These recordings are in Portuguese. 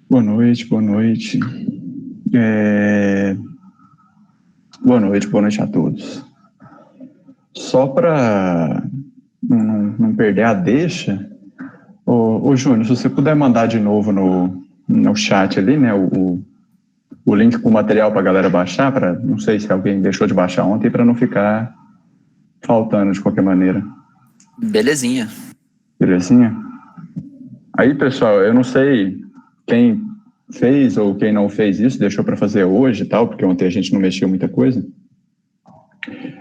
Boa noite, boa noite. Boa noite a todos. Só para não perder a deixa, ô Júnior, se você puder mandar de novo no chat ali, né, o link com o material para a galera baixar, não sei se alguém deixou de baixar ontem, para não ficar faltando de qualquer maneira. Belezinha. Belezinha? Aí, pessoal, eu não sei quem fez ou quem não fez isso, deixou para fazer hoje e tal, porque ontem a gente não mexeu muita coisa.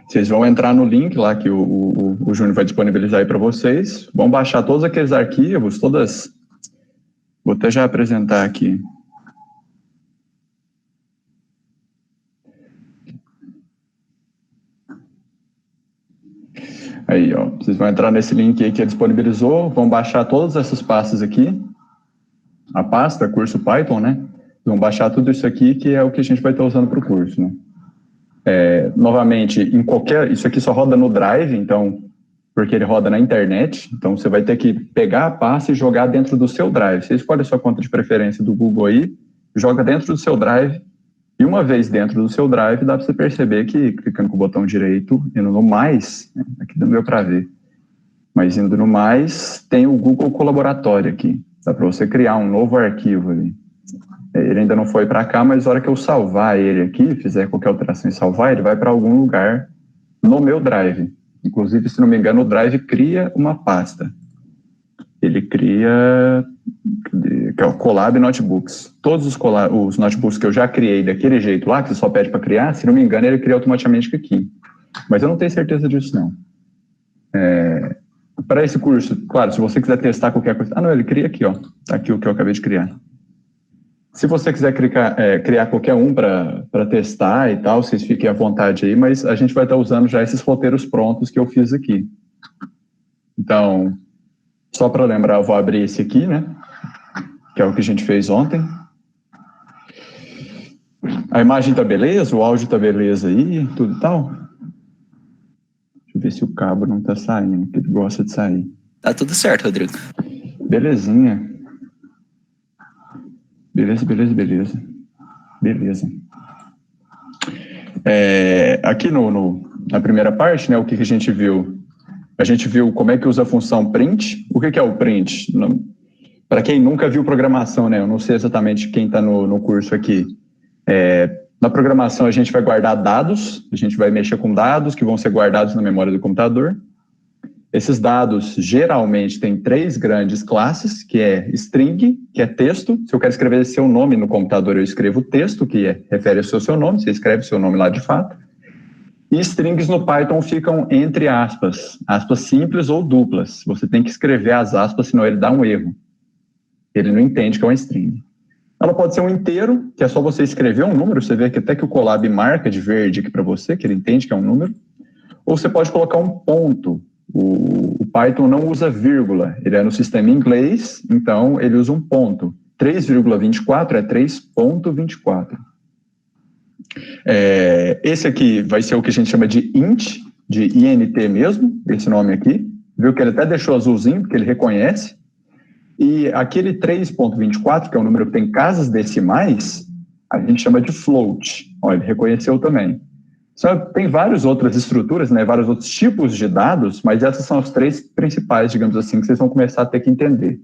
Vocês vão entrar no link lá que o Júnior vai disponibilizar aí para vocês, vão baixar todos aqueles arquivos, vou até já apresentar aqui. Aí, ó, vocês vão entrar nesse link aí que ele disponibilizou, vão baixar todas essas pastas aqui, a pasta, curso Python, né? Vão baixar tudo isso aqui, que é o que a gente vai estar usando para o curso, né? Novamente, isso aqui só roda no Drive, então, porque ele roda na internet, então você vai ter que pegar a pasta e jogar dentro do seu Drive. Você escolhe a sua conta de preferência do Google aí, joga dentro do seu Drive, e uma vez dentro do seu Drive, dá para você perceber que, clicando com o botão direito, indo no mais, né, aqui não deu para ver, mas indo no mais, tem o Google Colaboratório aqui, dá para você criar um novo arquivo ali. Ele ainda não foi para cá, mas na hora que eu salvar ele aqui, fizer qualquer alteração e salvar, ele vai para algum lugar no meu Drive. Inclusive, se não me engano, o Drive cria uma pasta. Ele cria, que é o Colab Notebooks. Todos os notebooks que eu já criei daquele jeito lá, que você só pede para criar, se não me engano, ele cria automaticamente aqui. Mas eu não tenho certeza disso, não. Para esse curso, claro, se você quiser testar qualquer coisa... Ah, não, ele cria aqui, ó. Tá aqui o que eu acabei de criar. Se você quiser criar qualquer um para testar e tal, vocês fiquem à vontade aí, mas a gente vai estar usando já esses roteiros prontos que eu fiz aqui. Então, só para lembrar, eu vou abrir esse aqui, né? Que é o que a gente fez ontem. A imagem tá beleza, o áudio tá beleza aí, tudo e tal. Deixa eu ver se o cabo não tá saindo, porque ele gosta de sair. Tá tudo certo, Rodrigo. Belezinha. Beleza. Aqui na primeira parte, né, o que a gente viu? A gente viu como é que usa a função print. O que é o print? Para quem nunca viu programação, né, eu não sei exatamente quem está no curso aqui. Na programação a gente vai guardar dados, a gente vai mexer com dados que vão ser guardados na memória do computador. Esses dados, geralmente, têm 3 grandes classes, que é string, que é texto. Se eu quero escrever seu nome no computador, eu escrevo texto, que refere ao seu nome, você escreve seu nome lá de fato. E strings no Python ficam entre aspas simples ou duplas. Você tem que escrever as aspas, senão ele dá um erro. Ele não entende que é uma string. Ela pode ser um inteiro, que é só você escrever um número, você vê que até que o Colab marca de verde aqui para você, que ele entende que é um número. Ou você pode colocar um ponto. O Python não usa vírgula, ele é no sistema inglês, então ele usa um ponto. 3,24 é 3.24. Esse aqui vai ser o que a gente chama de int, de INT mesmo, esse nome aqui. Viu que ele até deixou azulzinho, porque ele reconhece. E aquele 3.24, que é um número que tem casas decimais, a gente chama de float. Ó, ele reconheceu também. Tem várias outras estruturas, né, vários outros tipos de dados, mas essas são as 3 principais, digamos assim, que vocês vão começar a ter que entender.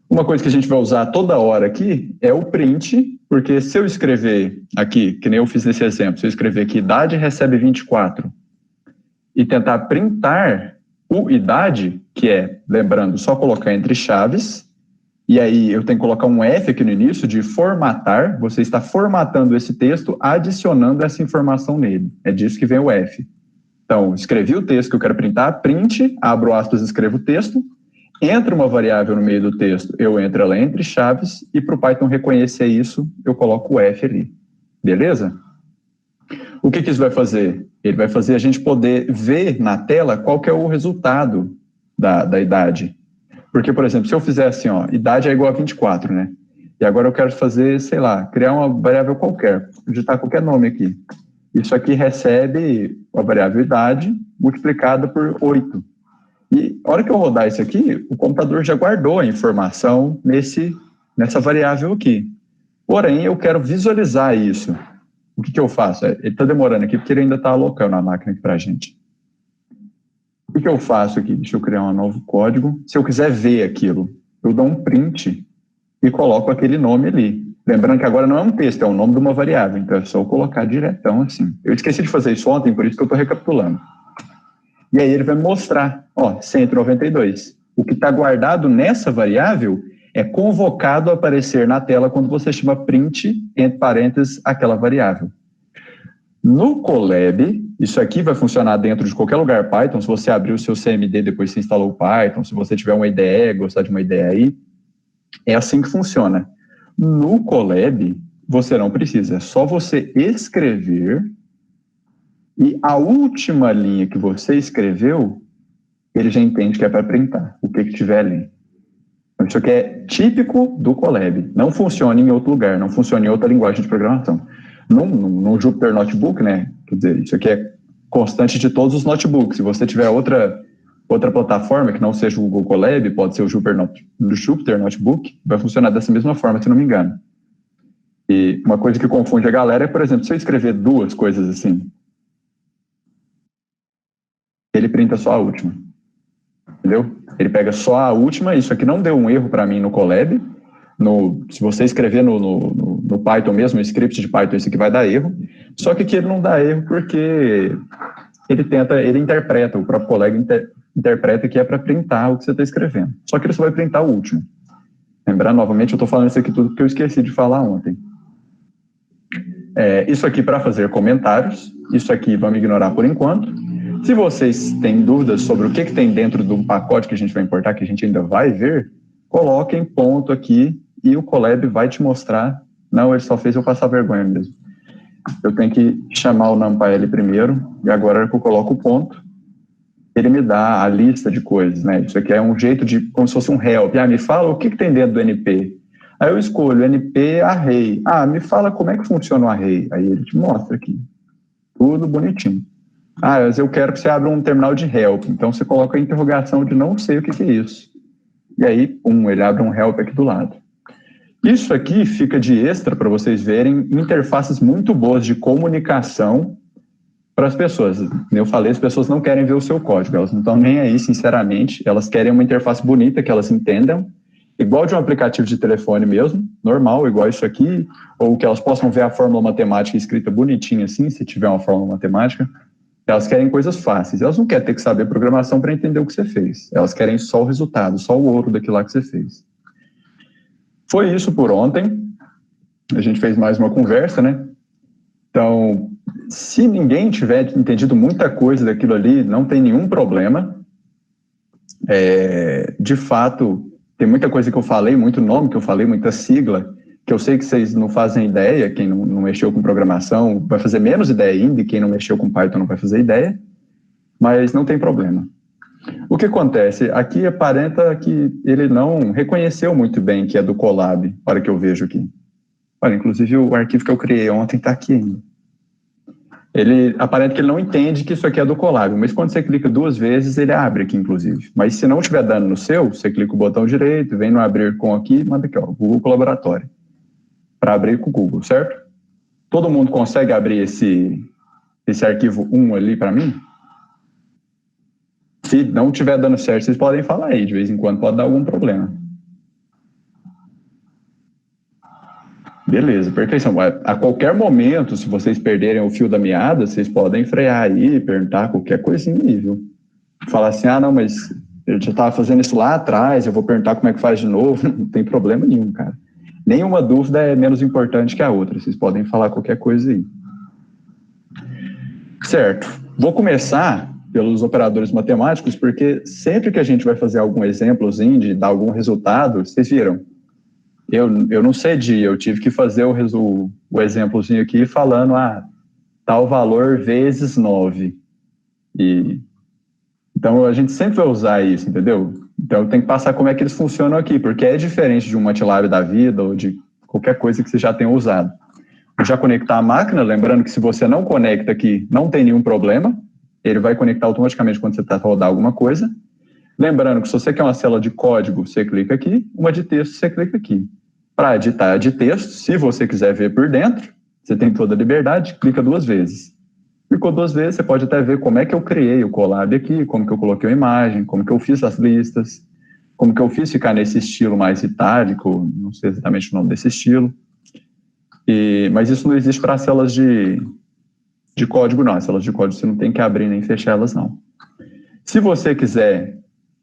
Uma coisa que a gente vai usar toda hora aqui é o print, porque se eu escrever aqui, que nem eu fiz nesse exemplo, se eu escrever aqui idade recebe 24 e tentar printar o idade, que é, lembrando, só colocar entre chaves, e aí eu tenho que colocar um F aqui no início de formatar, você está formatando esse texto, adicionando essa informação nele. É disso que vem o F. Então, escrevi o texto que eu quero printar, print, abro aspas, escrevo o texto, entra uma variável no meio do texto, eu entro ela entre chaves, e para o Python reconhecer isso, eu coloco o F ali. Beleza? O que isso vai fazer? Ele vai fazer a gente poder ver na tela qual que é o resultado da idade. Porque, por exemplo, se eu fizer assim, ó, idade é igual a 24, né? E agora eu quero fazer, sei lá, criar uma variável qualquer, digitar qualquer nome aqui. Isso aqui recebe a variável idade multiplicada por 8. E a hora que eu rodar isso aqui, o computador já guardou a informação nesse nessa variável aqui. Porém, eu quero visualizar isso. O que eu faço? Ele está demorando aqui porque ele ainda está alocando a máquina aqui para a gente. O que eu faço aqui? Deixa eu criar um novo código. Se eu quiser ver aquilo, eu dou um print e coloco aquele nome ali. Lembrando que agora não é um texto, é o nome de uma variável. Então é só eu colocar diretão assim. Eu esqueci de fazer isso ontem, por isso que eu estou recapitulando. E aí ele vai me mostrar, ó, 192. O que está guardado nessa variável é convocado a aparecer na tela quando você chama print, entre parênteses, aquela variável. No Colab, isso aqui vai funcionar dentro de qualquer lugar Python. Se você abrir o seu CMD, depois você instalou o Python, se você tiver uma IDE, gostar de uma IDE aí, é assim que funciona. No Colab, você não precisa, é só você escrever e a última linha que você escreveu, ele já entende que é para printar, o que tiver ali. Então, isso aqui é típico do Colab. Não funciona em outro lugar, não funciona em outra linguagem de programação. No Jupyter Notebook, né? Quer dizer, isso aqui é constante de todos os notebooks. Se você tiver outra plataforma que não seja o Google Colab, pode ser o Jupyter Notebook, vai funcionar dessa mesma forma, se não me engano. E uma coisa que confunde a galera é, por exemplo, se eu escrever duas coisas assim, ele printa só a última. Entendeu? Ele pega só a última, isso aqui não deu um erro para mim no Colab. Se você escrever no Python mesmo, o script de Python, isso aqui vai dar erro. Só que aqui ele não dá erro porque ele interpreta, o próprio colega interpreta que é para printar o que você está escrevendo. Só que ele só vai printar o último. Lembrando, novamente, eu estou falando isso aqui tudo porque eu esqueci de falar ontem. Isso aqui para fazer comentários, isso aqui vamos ignorar por enquanto. Se vocês têm dúvidas sobre o que tem dentro do pacote que a gente vai importar, que a gente ainda vai ver, coloquem ponto aqui e o Colab vai te mostrar. Não, ele só fez eu passar vergonha mesmo. Eu tenho que chamar o NumPy primeiro, e agora que eu coloco o ponto, ele me dá a lista de coisas, né? Isso aqui é um jeito de, como se fosse um help. Me fala o que tem dentro do NP. Aí eu escolho NP Array. Me fala como é que funciona o Array. Aí ele te mostra aqui. Tudo bonitinho. Mas eu quero que você abra um terminal de help. Então você coloca a interrogação de não sei o que é isso. E aí, ele abre um help aqui do lado. Isso aqui fica de extra para vocês verem interfaces muito boas de comunicação para as pessoas. Eu falei, as pessoas não querem ver o seu código, elas não estão nem aí, sinceramente, elas querem uma interface bonita, que elas entendam, igual de um aplicativo de telefone mesmo, normal, igual isso aqui, ou que elas possam ver a fórmula matemática escrita bonitinha assim, se tiver uma fórmula matemática. Elas querem coisas fáceis, elas não querem ter que saber programação para entender o que você fez, elas querem só o resultado, só o ouro daquilo lá que você fez. Foi isso por ontem, a gente fez mais uma conversa, né? Então, se ninguém tiver entendido muita coisa daquilo ali, não tem nenhum problema. De fato, tem muita coisa que eu falei, muito nome que eu falei, muita sigla, que eu sei que vocês não fazem ideia, quem não mexeu com programação vai fazer menos ideia ainda, e quem não mexeu com Python não vai fazer ideia, mas não tem problema. O que acontece? Aqui aparenta que ele não reconheceu muito bem que é do Colab, a hora que eu vejo aqui. Olha, inclusive o arquivo que eu criei ontem está aqui ainda. Aparenta que ele não entende que isso aqui é do Colab, mas quando você clica duas vezes, ele abre aqui, inclusive. Mas se não tiver dano no seu, você clica o botão direito, vem no abrir com aqui, manda aqui, ó, Google Colaboratório, para abrir com o Google, certo? Todo mundo consegue abrir esse arquivo 1 ali para mim? Se não tiver dando certo, vocês podem falar aí, de vez em quando pode dar algum problema. Beleza, perfeição. A qualquer momento, se vocês perderem o fio da meada, vocês podem frear aí, perguntar qualquer coisinha aí, viu? Falar assim, não, mas eu já estava fazendo isso lá atrás, eu vou perguntar como é que faz de novo. Não tem problema nenhum, cara. Nenhuma dúvida é menos importante que a outra. Vocês podem falar qualquer coisa aí. Certo. Vou começar pelos operadores matemáticos, porque sempre que a gente vai fazer algum exemplozinho de dar algum resultado, vocês viram, eu não cedi, eu tive que fazer o exemplozinho aqui falando, tal valor vezes 9. Então, a gente sempre vai usar isso, entendeu? Então, tem que passar como é que eles funcionam aqui, porque é diferente de um MATLAB da vida ou de qualquer coisa que você já tenha usado. Já conectar a máquina, lembrando que se você não conecta aqui, não tem nenhum problema, ele vai conectar automaticamente quando você está rodando alguma coisa. Lembrando que se você quer uma célula de código, você clica aqui, uma de texto, você clica aqui. Para editar de texto, se você quiser ver por dentro, você tem toda a liberdade, clica 2 vezes. Clicou 2 vezes, você pode até ver como é que eu criei o Colab aqui, como que eu coloquei a imagem, como que eu fiz as listas, como que eu fiz ficar nesse estilo mais itálico, não sei exatamente o nome desse estilo. Mas isso não existe para células de código, não. As células de código você não tem que abrir nem fechar elas, não. Se você quiser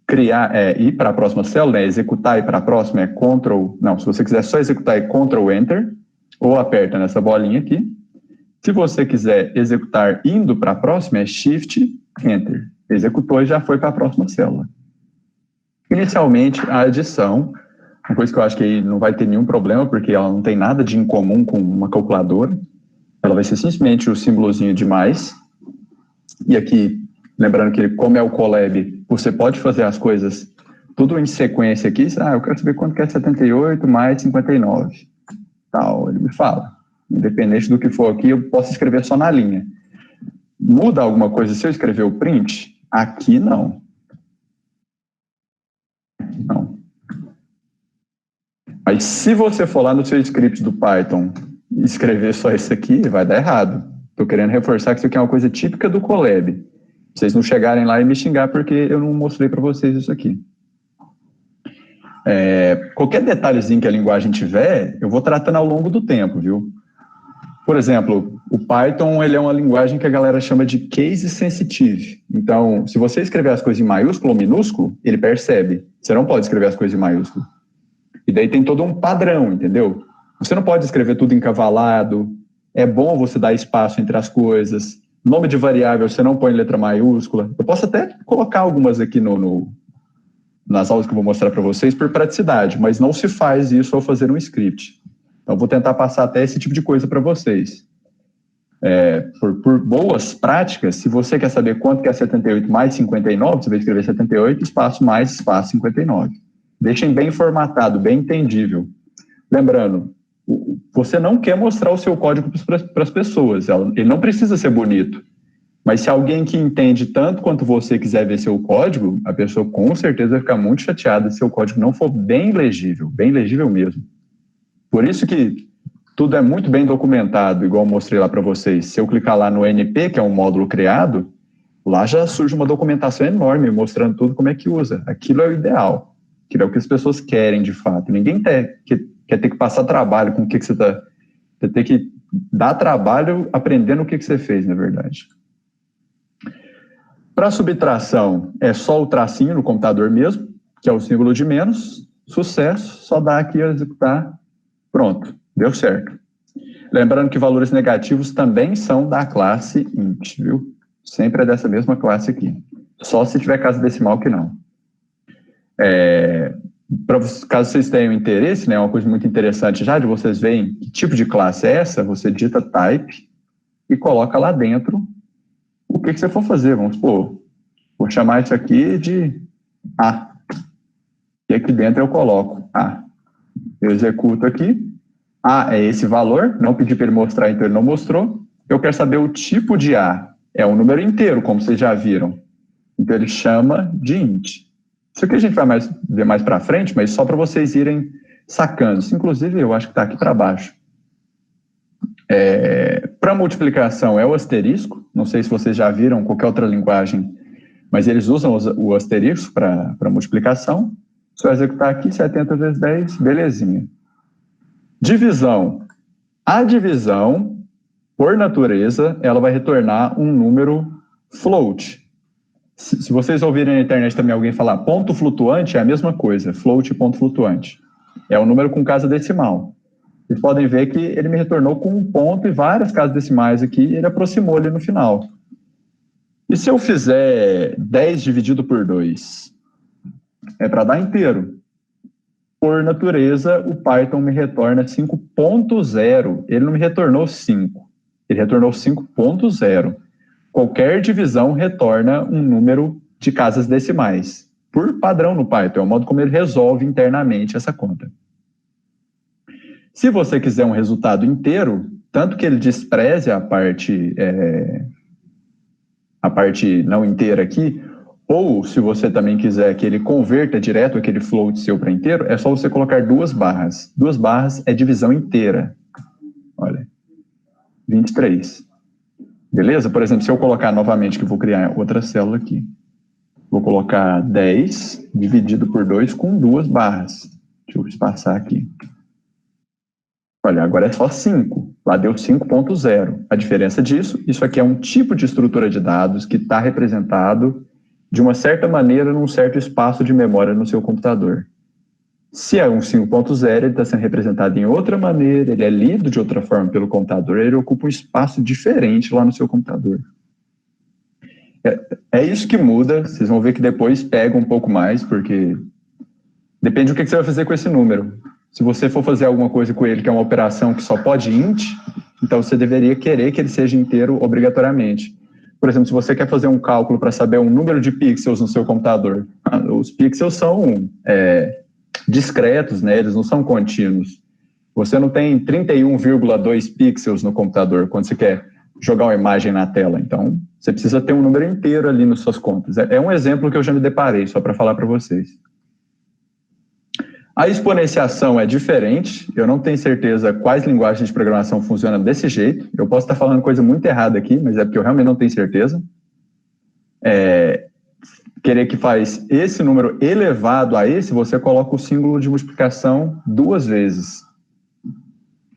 criar, ir para a próxima célula, executar e ir para a próxima, Ctrl... Não, se você quiser só executar, é Ctrl Enter, ou aperta nessa bolinha aqui. Se você quiser executar indo para a próxima, é Shift Enter. Executou e já foi para a próxima célula. Inicialmente, a adição, uma coisa que eu acho que aí não vai ter nenhum problema, porque ela não tem nada de incomum com uma calculadora. Ela vai ser simplesmente o símbolozinho de mais. E aqui, lembrando que como é o Colab, você pode fazer as coisas tudo em sequência aqui. Eu quero saber quanto que é 78 mais 59. Tal, ele me fala. Independente do que for aqui, eu posso escrever só na linha. Muda alguma coisa se eu escrever o print? Aqui não. Não. Mas se você for lá no seu script do Python e escrever só isso aqui, vai dar errado. Estou querendo reforçar que isso aqui é uma coisa típica do Colab. Vocês não chegarem lá e me xingar porque eu não mostrei para vocês isso aqui. Qualquer detalhezinho que a linguagem tiver, eu vou tratando ao longo do tempo, viu? Por exemplo, o Python ele é uma linguagem que a galera chama de case sensitive. Então, se você escrever as coisas em maiúsculo ou minúsculo, ele percebe. Você não pode escrever as coisas em maiúsculo. E daí tem todo um padrão, entendeu? Você não pode escrever tudo encavalado. É bom você dar espaço entre as coisas. Nome de variável você não põe letra maiúscula. Eu posso até colocar algumas aqui nas aulas que eu vou mostrar para vocês por praticidade, mas não se faz isso ao fazer um script. Então, vou tentar passar até esse tipo de coisa para vocês. Por boas práticas, se você quer saber quanto que é 78 mais 59, você vai escrever 78, espaço mais, espaço 59. Deixem bem formatado, bem entendível. Lembrando, você não quer mostrar o seu código para as pessoas, ele não precisa ser bonito. Mas se alguém que entende tanto quanto você quiser ver seu código, a pessoa com certeza vai ficar muito chateada se seu código não for bem legível mesmo. Por isso que tudo é muito bem documentado, igual eu mostrei lá para vocês. Se eu clicar lá no NP, que é um módulo criado, lá já surge uma documentação enorme mostrando tudo como é que usa. Aquilo é o ideal. Aquilo é o que as pessoas querem, de fato. Ninguém quer ter que passar trabalho com o que você está... Você tem que dar trabalho aprendendo o que você fez, na verdade. Para subtração, é só o tracinho no computador mesmo, que é o símbolo de menos. Sucesso, só dá aqui a executar. Pronto, deu certo. Lembrando que valores negativos também são da classe int, viu? Sempre é dessa mesma classe aqui. Só se tiver casa decimal que não. Caso vocês tenham interesse, né, uma coisa muito interessante já de vocês verem que tipo de classe é essa, você digita type e coloca lá dentro o que você for fazer. Vamos supor, vou chamar isso aqui de A. E aqui dentro eu coloco A. Eu executo aqui. A é esse valor, não pedi para ele mostrar, então ele não mostrou. Eu quero saber o tipo de A. É um número inteiro, como vocês já viram. Então ele chama de int. Isso aqui a gente vai ver mais para frente, mas só para vocês irem sacando. Isso, inclusive, eu acho que está aqui para baixo. Para multiplicação é o asterisco. Não sei se vocês já viram qualquer outra linguagem, mas eles usam o asterisco para multiplicação. Se eu executar aqui, 70 vezes 10, belezinha. Divisão. A divisão, por natureza, ela vai retornar um número float. Se vocês ouvirem na internet também alguém falar ponto flutuante, é a mesma coisa, float e ponto flutuante. É um número com casa decimal. Vocês podem ver que ele me retornou com um ponto e várias casas decimais aqui, e ele aproximou ali no final. E se eu fizer 10 dividido por 2? É para dar inteiro. Por natureza, o Python me retorna 5.0. Ele não me retornou 5. Ele retornou 5.0. Qualquer divisão retorna um número de casas decimais. Por padrão no Python, é o modo como ele resolve internamente essa conta. Se você quiser um resultado inteiro, tanto que ele despreze a parte não inteira aqui, Ou, se você também quiser que ele converta direto aquele float seu para inteiro, é só você colocar 2 barras. 2 barras é divisão inteira. Olha, 23. Beleza? Por exemplo, se eu colocar novamente, que eu vou criar outra célula aqui. Vou colocar 10 dividido por 2 com 2 barras. Deixa eu espaçar aqui. Olha, agora é só 5. Lá deu 5.0. A diferença disso, isso aqui é um tipo de estrutura de dados que está representado de uma certa maneira num certo espaço de memória no seu computador. Se é um 5.0, ele está sendo representado em outra maneira, ele é lido de outra forma pelo computador, ele ocupa um espaço diferente lá no seu computador. É isso que muda, vocês vão ver que depois pega um pouco mais, porque depende do que você vai fazer com esse número. Se você for fazer alguma coisa com ele, que é uma operação que só pode int, então você deveria querer que ele seja inteiro obrigatoriamente. Por exemplo, se você quer fazer um cálculo para saber um número de pixels no seu computador, os pixels são discretos, né? Eles não são contínuos. Você não tem 31,2 pixels no computador quando você quer jogar uma imagem na tela. Então, você precisa ter um número inteiro ali nas suas contas. É um exemplo que eu já me deparei, só para falar para vocês. A exponenciação é diferente. Eu não tenho certeza quais linguagens de programação funcionam desse jeito. Eu posso estar falando coisa muito errada aqui, mas é porque eu realmente não tenho certeza. Querer que faz esse número elevado a esse, você coloca o símbolo de multiplicação 2 vezes.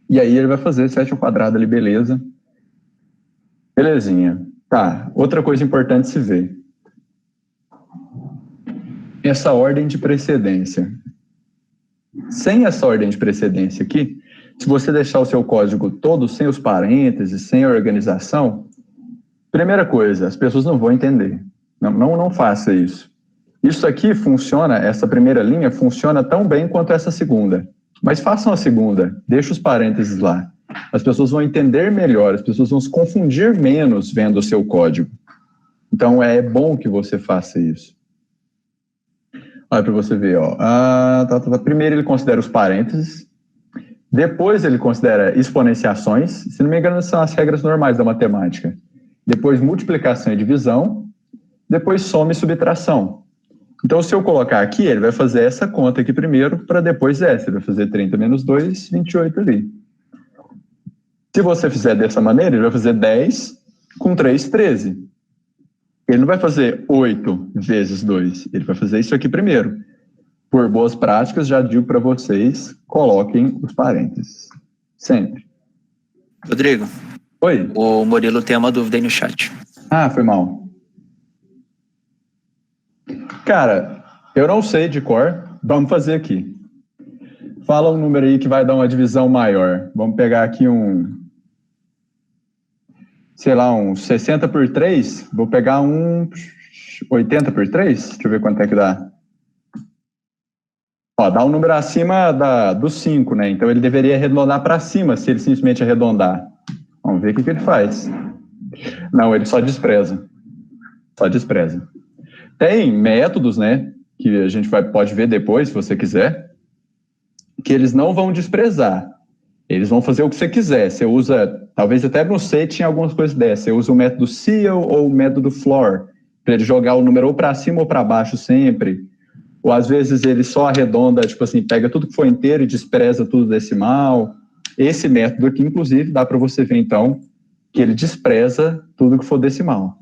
E aí ele vai fazer 7 ao quadrado ali, beleza. Belezinha. Tá, outra coisa importante se ver. Essa ordem de precedência. Sem essa ordem de precedência aqui, se você deixar o seu código todo sem os parênteses, sem a organização, primeira coisa, as pessoas não vão entender. Não faça isso. Isso aqui funciona, essa primeira linha funciona tão bem quanto essa segunda. Mas façam a segunda, deixa os parênteses lá. As pessoas vão entender melhor, as pessoas vão se confundir menos vendo o seu código. Então é bom que você faça isso. Olha para você ver, ó. Primeiro ele considera os parênteses, depois ele considera exponenciações, se não me engano são as regras normais da matemática. Depois multiplicação e divisão, depois soma e subtração. Então se eu colocar aqui, ele vai fazer essa conta aqui primeiro, para depois essa, ele vai fazer 30 menos 2, 28 ali. Se você fizer dessa maneira, ele vai fazer 10 com 3, 13. Ele não vai fazer 8 vezes 2, ele vai fazer isso aqui primeiro. Por boas práticas, já digo para vocês, coloquem os parênteses. Sempre. Rodrigo. Oi? O Murilo tem uma dúvida aí no chat. Ah, foi mal. Cara, eu não sei de cor, vamos fazer aqui. Fala um número aí que vai dar uma divisão maior. Vamos pegar aqui sei lá, um 60 por 3, vou pegar um 80 por 3, deixa eu ver quanto é que dá. Ó, dá um número acima do 5, né? Então ele deveria arredondar para cima, se ele simplesmente arredondar. Vamos ver o que ele faz. Não, ele só despreza. Só despreza. Tem métodos, né, que a gente pode ver depois, se você quiser, que eles não vão desprezar. Eles vão fazer o que você quiser. Você usa, talvez até no C tinha algumas coisas dessas. Você usa o método ceil ou o método floor, para ele jogar o número ou para cima ou para baixo sempre. Ou às vezes ele só arredonda, tipo assim, pega tudo que for inteiro e despreza tudo decimal. Esse método aqui, inclusive, dá para você ver, então, que ele despreza tudo que for decimal.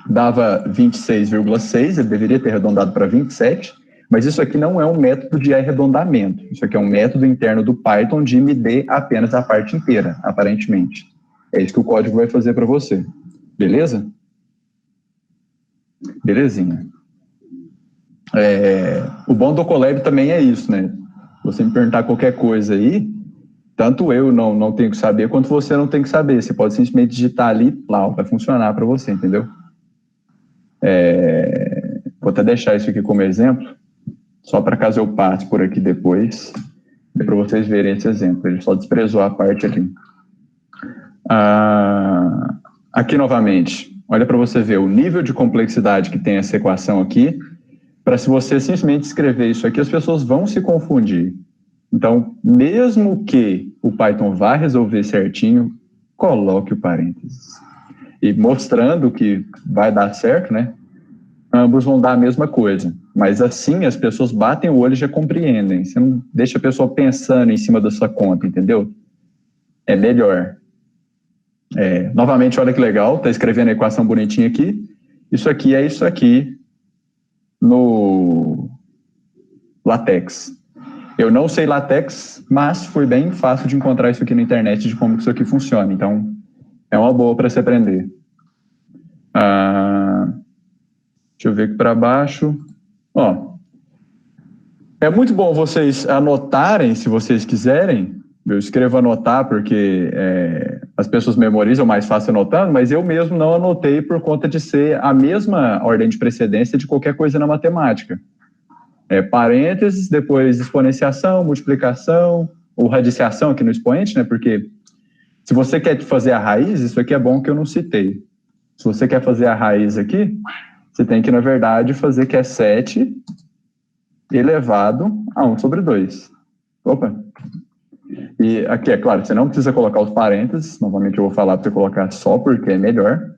Dava 26,6, ele deveria ter arredondado para 27, mas isso aqui não é um método de arredondamento. Isso aqui é um método interno do Python de medir apenas a parte inteira, aparentemente. É isso que o código vai fazer para você. Beleza? Belezinha. O bom do Colab também é isso, né? Você me perguntar qualquer coisa aí, tanto eu não tenho que saber, quanto você não tem que saber. Você pode simplesmente digitar ali, lá, vai funcionar para você, entendeu? Vou até deixar isso aqui como exemplo, só para caso eu passe por aqui depois, para vocês verem esse exemplo. Ele só desprezou a parte ali. Aqui novamente, olha para você ver o nível de complexidade que tem essa equação aqui, para se você simplesmente escrever isso aqui, as pessoas vão se confundir. Então, mesmo que o Python vá resolver certinho, coloque o parênteses. E mostrando que vai dar certo, né? ambos vão dar a mesma coisa. Mas assim as pessoas batem o olho e já compreendem. Você não deixa a pessoa pensando em cima da sua conta, entendeu? É melhor. Novamente, olha que legal, tá escrevendo a equação bonitinha aqui. Isso aqui é isso aqui no LaTeX. Eu não sei LaTeX, mas foi bem fácil de encontrar isso aqui na internet, de como isso aqui funciona. Então, é uma boa para se aprender. Deixa eu ver aqui para baixo. É muito bom vocês anotarem, se vocês quiserem. Eu escrevo anotar porque as pessoas memorizam mais fácil anotando, mas eu mesmo não anotei por conta de ser a mesma ordem de precedência de qualquer coisa na matemática. Parênteses, depois exponenciação, multiplicação, ou radiciação aqui no expoente, né? Porque se você quer fazer a raiz, isso aqui é bom que eu não citei. Se você quer fazer a raiz aqui, você tem que, na verdade, fazer que é 7 elevado a 1 sobre 2. Opa! E aqui, é claro, você não precisa colocar os parênteses, novamente eu vou falar para você colocar só porque é melhor.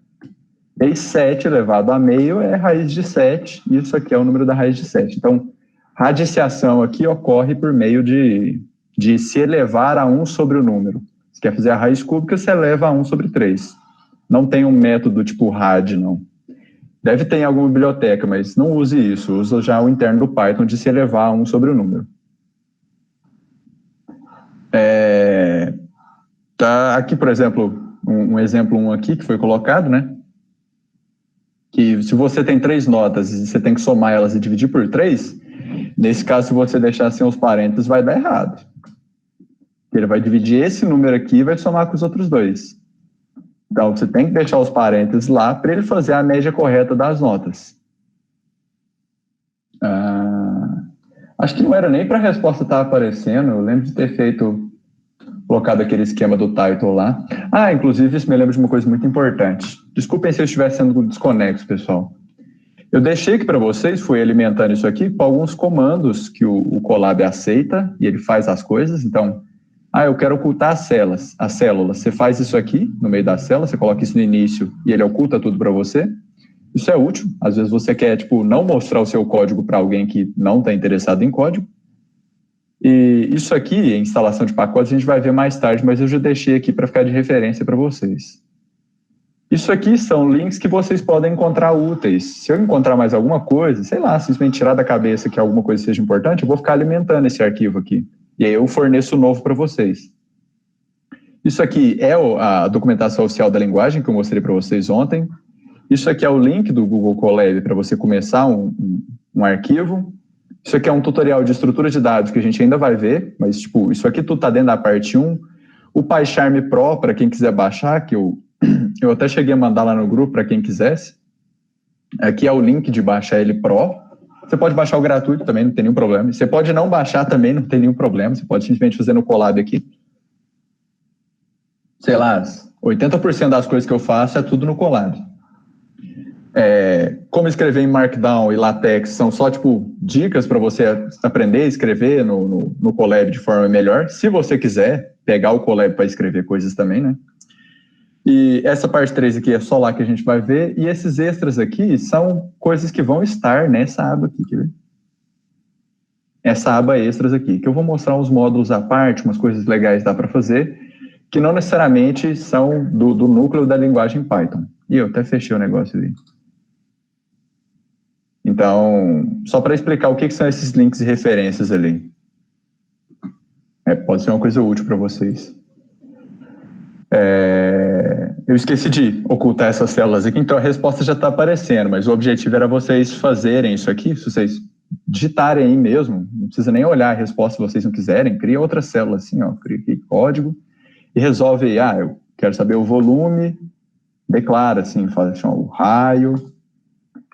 E 7 elevado a meio é raiz de 7, e isso aqui é o número da raiz de 7. Então, radiciação aqui ocorre por meio de se elevar a 1 sobre o número. Se quer fazer a raiz cúbica, você eleva a 1 sobre 3. Não tem um método tipo rad, não. Deve ter em alguma biblioteca, mas não use isso. Usa já o interno do Python de se elevar a 1 sobre o número. Tá aqui, por exemplo, um exemplo 1 aqui que foi colocado, né? Que se você tem 3 notas e você tem que somar elas e dividir por 3, nesse caso, se você deixar sem os parênteses, vai dar errado. Ele vai dividir esse número aqui e vai somar com os outros dois. Então, você tem que deixar os parênteses lá para ele fazer a média correta das notas. Acho que não era nem para a resposta estar aparecendo. Eu lembro de ter colocado aquele esquema do title lá. Inclusive, isso me lembra de uma coisa muito importante. Desculpem se eu estiver sendo desconexo, pessoal. Eu deixei aqui para vocês, fui alimentando isso aqui com alguns comandos que o Colab aceita e ele faz as coisas. Então, eu quero ocultar as células. Você faz isso aqui no meio da célula, você coloca isso no início e ele oculta tudo para você. Isso é útil. Às vezes você quer não mostrar o seu código para alguém que não está interessado em código. E isso aqui, a instalação de pacotes, a gente vai ver mais tarde, mas eu já deixei aqui para ficar de referência para vocês. Isso aqui são links que vocês podem encontrar úteis. Se eu encontrar mais alguma coisa, sei lá, simplesmente tirar da cabeça que alguma coisa seja importante, eu vou ficar alimentando esse arquivo aqui. E aí eu forneço novo para vocês. Isso aqui é a documentação oficial da linguagem que eu mostrei para vocês ontem. Isso aqui é o link do Google Colab para você começar um arquivo. Isso aqui é um tutorial de estrutura de dados que a gente ainda vai ver, mas isso aqui tudo está dentro da parte 1. O PyCharm Pro, para quem quiser baixar, que eu até cheguei a mandar lá no grupo para quem quisesse. Aqui é o link de baixar ele Pro. Você pode baixar o gratuito também, não tem nenhum problema. Você pode não baixar também, não tem nenhum problema. Você pode simplesmente fazer no Colab aqui. Sei lá, 80% das coisas que eu faço é tudo no Colab. Como escrever em Markdown e LaTeX são só, dicas para você aprender a escrever no Colab de forma melhor. Se você quiser pegar o Colab para escrever coisas também, né? E essa parte 3 aqui é só lá que a gente vai ver. E esses extras aqui são coisas que vão estar nessa aba aqui, quer ver? Essa aba extras aqui, que eu vou mostrar uns módulos à parte, umas coisas legais que dá para fazer, que não necessariamente são do núcleo da linguagem Python. E eu até fechei o negócio ali. Então, só para explicar o que são esses links e referências ali. Pode ser uma coisa útil para vocês. Eu esqueci de ocultar essas células aqui, então a resposta já está aparecendo, mas o objetivo era vocês fazerem isso aqui, se vocês digitarem aí mesmo, não precisa nem olhar a resposta se vocês não quiserem, cria outra célula assim, cria aqui código, e resolve aí, eu quero saber o volume, declara assim, faz o raio,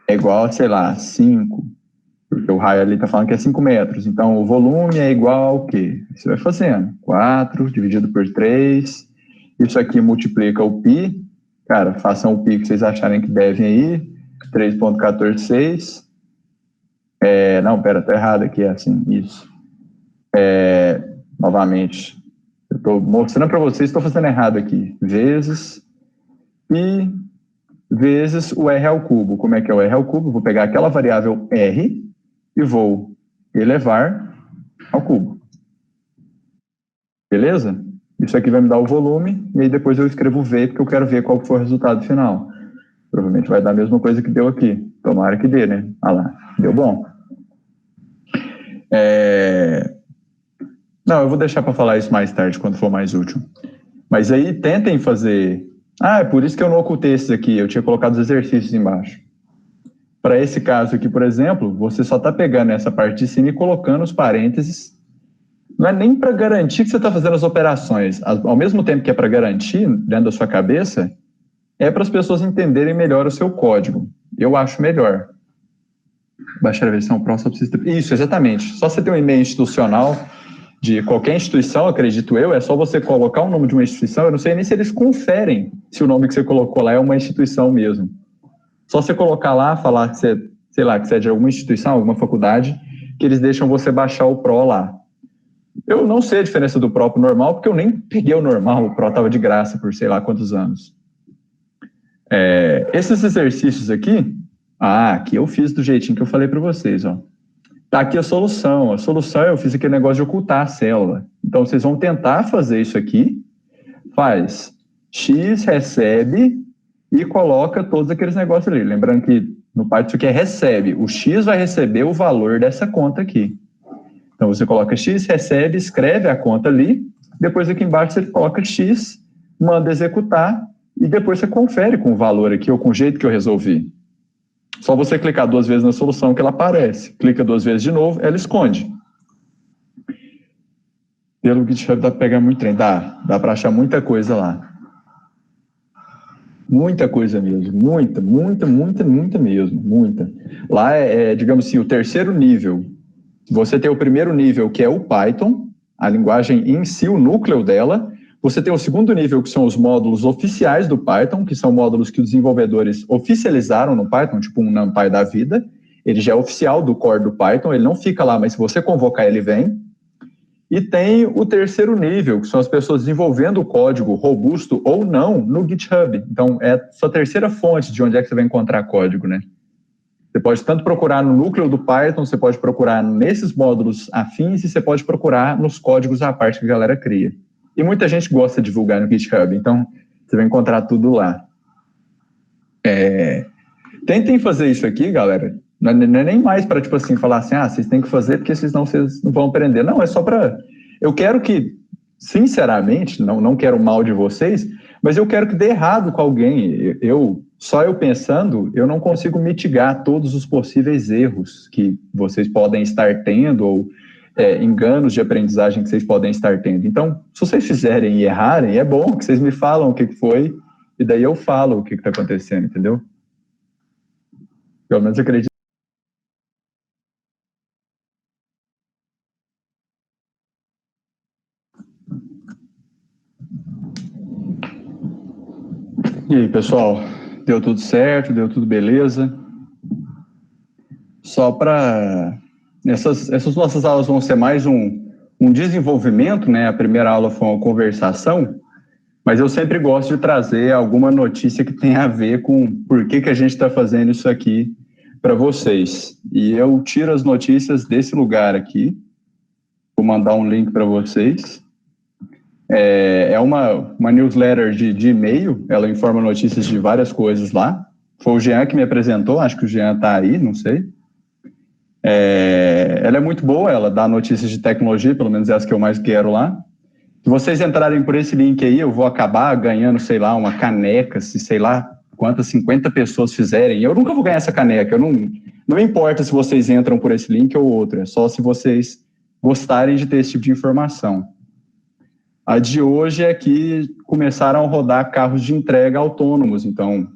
é igual, sei lá, 5, porque o raio ali está falando que é 5 metros, então o volume é igual ao quê? Você vai fazendo, 4 dividido por 3, isso aqui multiplica o π, cara, façam o π que vocês acharem que devem aí, 3,146, não, pera, tá errado aqui, é assim, isso. Novamente, eu estou mostrando para vocês, estou fazendo errado aqui, vezes π vezes o R ao cubo. Como é que é o R ao cubo? Vou pegar aquela variável R e vou elevar ao cubo. Beleza? Isso aqui vai me dar o volume, e aí depois eu escrevo V, porque eu quero ver qual foi o resultado final. Provavelmente vai dar a mesma coisa que deu aqui. Tomara que dê, né? Ah lá, deu bom. Não, eu vou deixar para falar isso mais tarde, quando for mais útil. Mas aí tentem fazer... é por isso que eu não ocultei esses aqui, eu tinha colocado os exercícios embaixo. Para esse caso aqui, por exemplo, você só está pegando essa parte de cima e colocando os parênteses. Não é nem para garantir que você está fazendo as operações. Ao mesmo tempo que é para garantir, dentro da sua cabeça, é para as pessoas entenderem melhor o seu código. Eu acho melhor. Baixar a versão Pro só precisa ter... Isso, exatamente. Só você ter um e-mail institucional de qualquer instituição, acredito eu, é só você colocar o nome de uma instituição. Eu não sei nem se eles conferem se o nome que você colocou lá é uma instituição mesmo. Só você colocar lá, falar que você, sei lá, que você é de alguma instituição, alguma faculdade, que eles deixam você baixar o Pro lá. Eu não sei a diferença do Pro pro normal, porque eu nem peguei o normal, o Pro estava de graça por sei lá quantos anos. Esses exercícios aqui, aqui eu fiz do jeitinho que eu falei para vocês, ó. Tá aqui a solução. A solução eu fiz aquele negócio de ocultar a célula. Então, vocês vão tentar fazer isso aqui. Faz X, recebe e coloca todos aqueles negócios ali. Lembrando que no Python isso aqui é recebe. O X vai receber o valor dessa conta aqui. Então, você coloca X, recebe, escreve a conta ali. Depois aqui embaixo você coloca X, manda executar e depois você confere com o valor aqui ou com o jeito que eu resolvi. Só você clicar 2 vezes na solução que ela aparece. Clica 2 vezes de novo, ela esconde. Pelo GitHub dá para pegar muito trem. Dá para achar muita coisa lá. Muita coisa mesmo. Muita mesmo. Muita. Lá digamos assim, o terceiro nível. Você tem o primeiro nível, que é o Python, a linguagem em si, o núcleo dela. Você tem o segundo nível, que são os módulos oficiais do Python, que são módulos que os desenvolvedores oficializaram no Python, tipo um NumPy da vida. Ele já é oficial do core do Python, ele não fica lá, mas se você convocar, ele vem. E tem o terceiro nível, que são as pessoas desenvolvendo o código robusto ou não no GitHub. Então, é a sua terceira fonte de onde é que você vai encontrar código, né? Você pode tanto procurar no núcleo do Python, você pode procurar nesses módulos afins e você pode procurar nos códigos à parte que a galera cria. E muita gente gosta de divulgar no GitHub, então você vai encontrar tudo lá. Tentem fazer isso aqui, galera. Não é nem mais para, tipo assim, falar assim, vocês têm que fazer porque senão vocês não vão aprender. Não, é só para... Eu quero que, sinceramente, não quero mal de vocês, mas eu quero que dê errado com alguém. Só eu pensando, eu não consigo mitigar todos os possíveis erros que vocês podem estar tendo ou enganos de aprendizagem que vocês podem estar tendo. Então, se vocês fizerem e errarem, é bom que vocês me falam o que foi e daí eu falo o que está acontecendo, entendeu? Pelo menos eu acredito. E aí, pessoal? Deu tudo certo? Deu tudo beleza? Só para... Essas nossas aulas vão ser mais um desenvolvimento, né? A primeira aula foi uma conversação, mas eu sempre gosto de trazer alguma notícia que tenha a ver com por que a gente está fazendo isso aqui para vocês. E eu tiro as notícias desse lugar aqui. Vou mandar um link para vocês. É uma newsletter de e-mail, ela informa notícias de várias coisas lá. Foi o Jean que me apresentou, acho que o Jean está aí, não sei. Ela é muito boa, ela dá notícias de tecnologia, pelo menos essa que eu mais quero lá. Se vocês entrarem por esse link aí, eu vou acabar ganhando, sei lá, uma caneca, se sei lá quantas 50 pessoas fizerem. Eu nunca vou ganhar essa caneca, não importa se vocês entram por esse link ou outro, é só se vocês gostarem de ter esse tipo de informação. A de hoje é que começaram a rodar carros de entrega autônomos, então...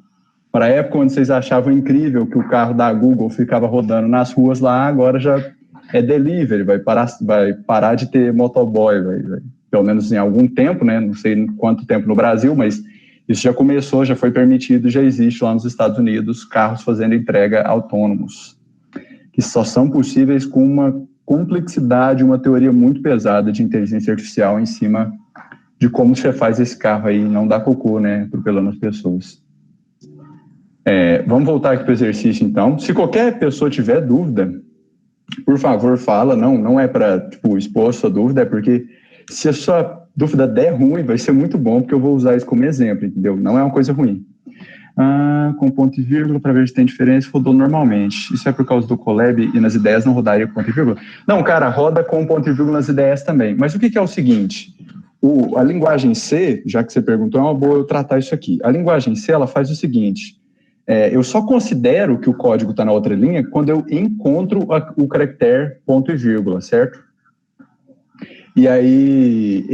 Para a época onde vocês achavam incrível que o carro da Google ficava rodando nas ruas lá, agora já é delivery, vai parar de ter motoboy, pelo menos em algum tempo, né? Não sei quanto tempo no Brasil, mas isso já começou, já foi permitido, já existe lá nos Estados Unidos carros fazendo entrega autônomos, que só são possíveis com uma complexidade, uma teoria muito pesada de inteligência artificial em cima de como você faz esse carro aí não dar cocô, né? Atropelando as pessoas. Vamos voltar aqui para o exercício, então. Se qualquer pessoa tiver dúvida, por favor, fala. Não é para expor a sua dúvida, é porque se a sua dúvida der ruim, vai ser muito bom, porque eu vou usar isso como exemplo, entendeu? Não é uma coisa ruim. Com ponto e vírgula, para ver se tem diferença, rodou normalmente. Isso é por causa do Colab e nas ideias não rodaria com ponto e vírgula? Não, cara, roda com ponto e vírgula nas ideias também. Mas o que é o seguinte? A linguagem C, já que você perguntou, é uma boa eu tratar isso aqui. A linguagem C, ela faz o seguinte: eu só considero que o código está na outra linha quando eu encontro o caractere ponto e vírgula, certo? E aí,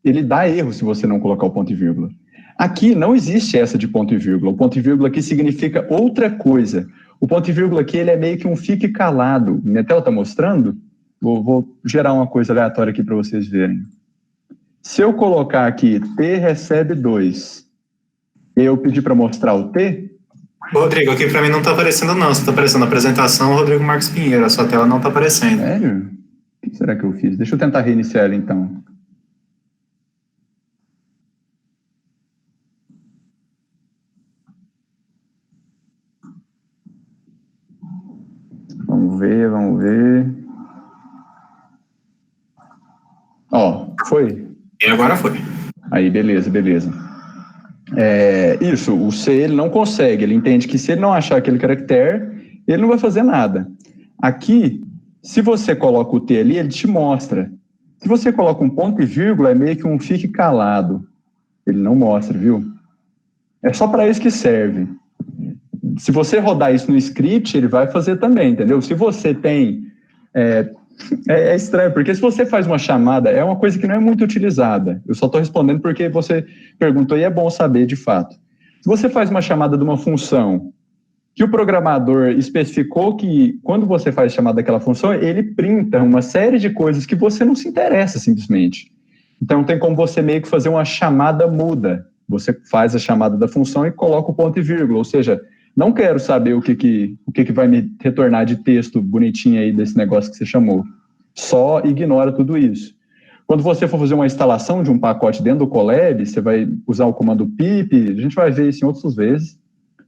ele dá erro se você não colocar o ponto e vírgula. Aqui não existe essa de ponto e vírgula. O ponto e vírgula aqui significa outra coisa. O ponto e vírgula aqui, ele é meio que um fique calado. Minha tela está mostrando? Vou gerar uma coisa aleatória aqui para vocês verem. Se eu colocar aqui T recebe 2, e eu pedir para mostrar o T... Rodrigo, aqui para mim não está aparecendo não. Se está aparecendo a apresentação, Rodrigo Marcos Pinheiro. A sua tela não está aparecendo. Sério? O que será que eu fiz? Deixa eu tentar reiniciar ela, então. Vamos ver. Foi? E agora foi. Aí, beleza. Isso, o C ele não consegue, ele entende que se ele não achar aquele caractere, ele não vai fazer nada. Aqui, se você coloca o T ali, ele te mostra. Se você coloca um ponto e vírgula, é meio que um fique calado. Ele não mostra, viu? É só para isso que serve. Se você rodar isso no script, ele vai fazer também, entendeu? Se você tem... É estranho, porque se você faz uma chamada, é uma coisa que não é muito utilizada. Eu só estou respondendo porque você perguntou e é bom saber de fato. Se você faz uma chamada de uma função que o programador especificou que quando você faz a chamada daquela função, ele printa uma série de coisas que você não se interessa simplesmente. Então tem como você meio que fazer uma chamada muda. Você faz a chamada da função e coloca o ponto e vírgula, ou seja, não quero saber o que vai me retornar de texto bonitinho aí desse negócio que você chamou. Só ignora tudo isso. Quando você for fazer uma instalação de um pacote dentro do Colab, você vai usar o comando pip, a gente vai ver isso em outras vezes,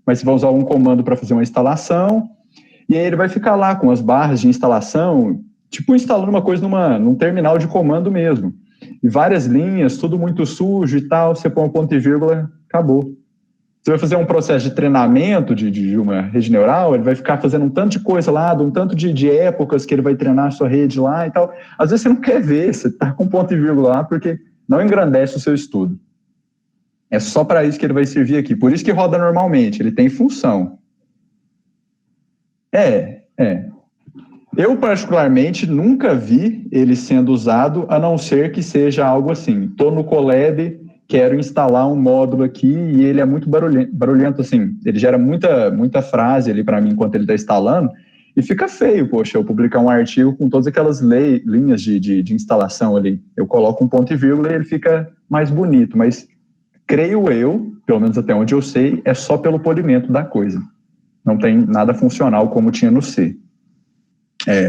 mas você vai usar um comando para fazer uma instalação, e aí ele vai ficar lá com as barras de instalação, tipo instalando uma coisa num terminal de comando mesmo. E várias linhas, tudo muito sujo e tal, você põe um ponto e vírgula, acabou. Você vai fazer um processo de treinamento de uma rede neural, ele vai ficar fazendo um tanto de coisa lá, um tanto de épocas que ele vai treinar a sua rede lá e tal. Às vezes você não quer ver, você está com ponto e vírgula lá, porque não engrandece o seu estudo. É só para isso que ele vai servir aqui. Por isso que roda normalmente, ele tem função. Eu, particularmente, nunca vi ele sendo usado, a não ser que seja algo assim. Estou no Colab, quero instalar um módulo aqui e ele é muito barulhento assim. Ele gera muita frase ali para mim enquanto ele está instalando e fica feio, poxa, eu publicar um artigo com todas aquelas linhas de instalação ali. Eu coloco um ponto e vírgula e ele fica mais bonito, mas creio eu, pelo menos até onde eu sei, é só pelo polimento da coisa. Não tem nada funcional como tinha no C.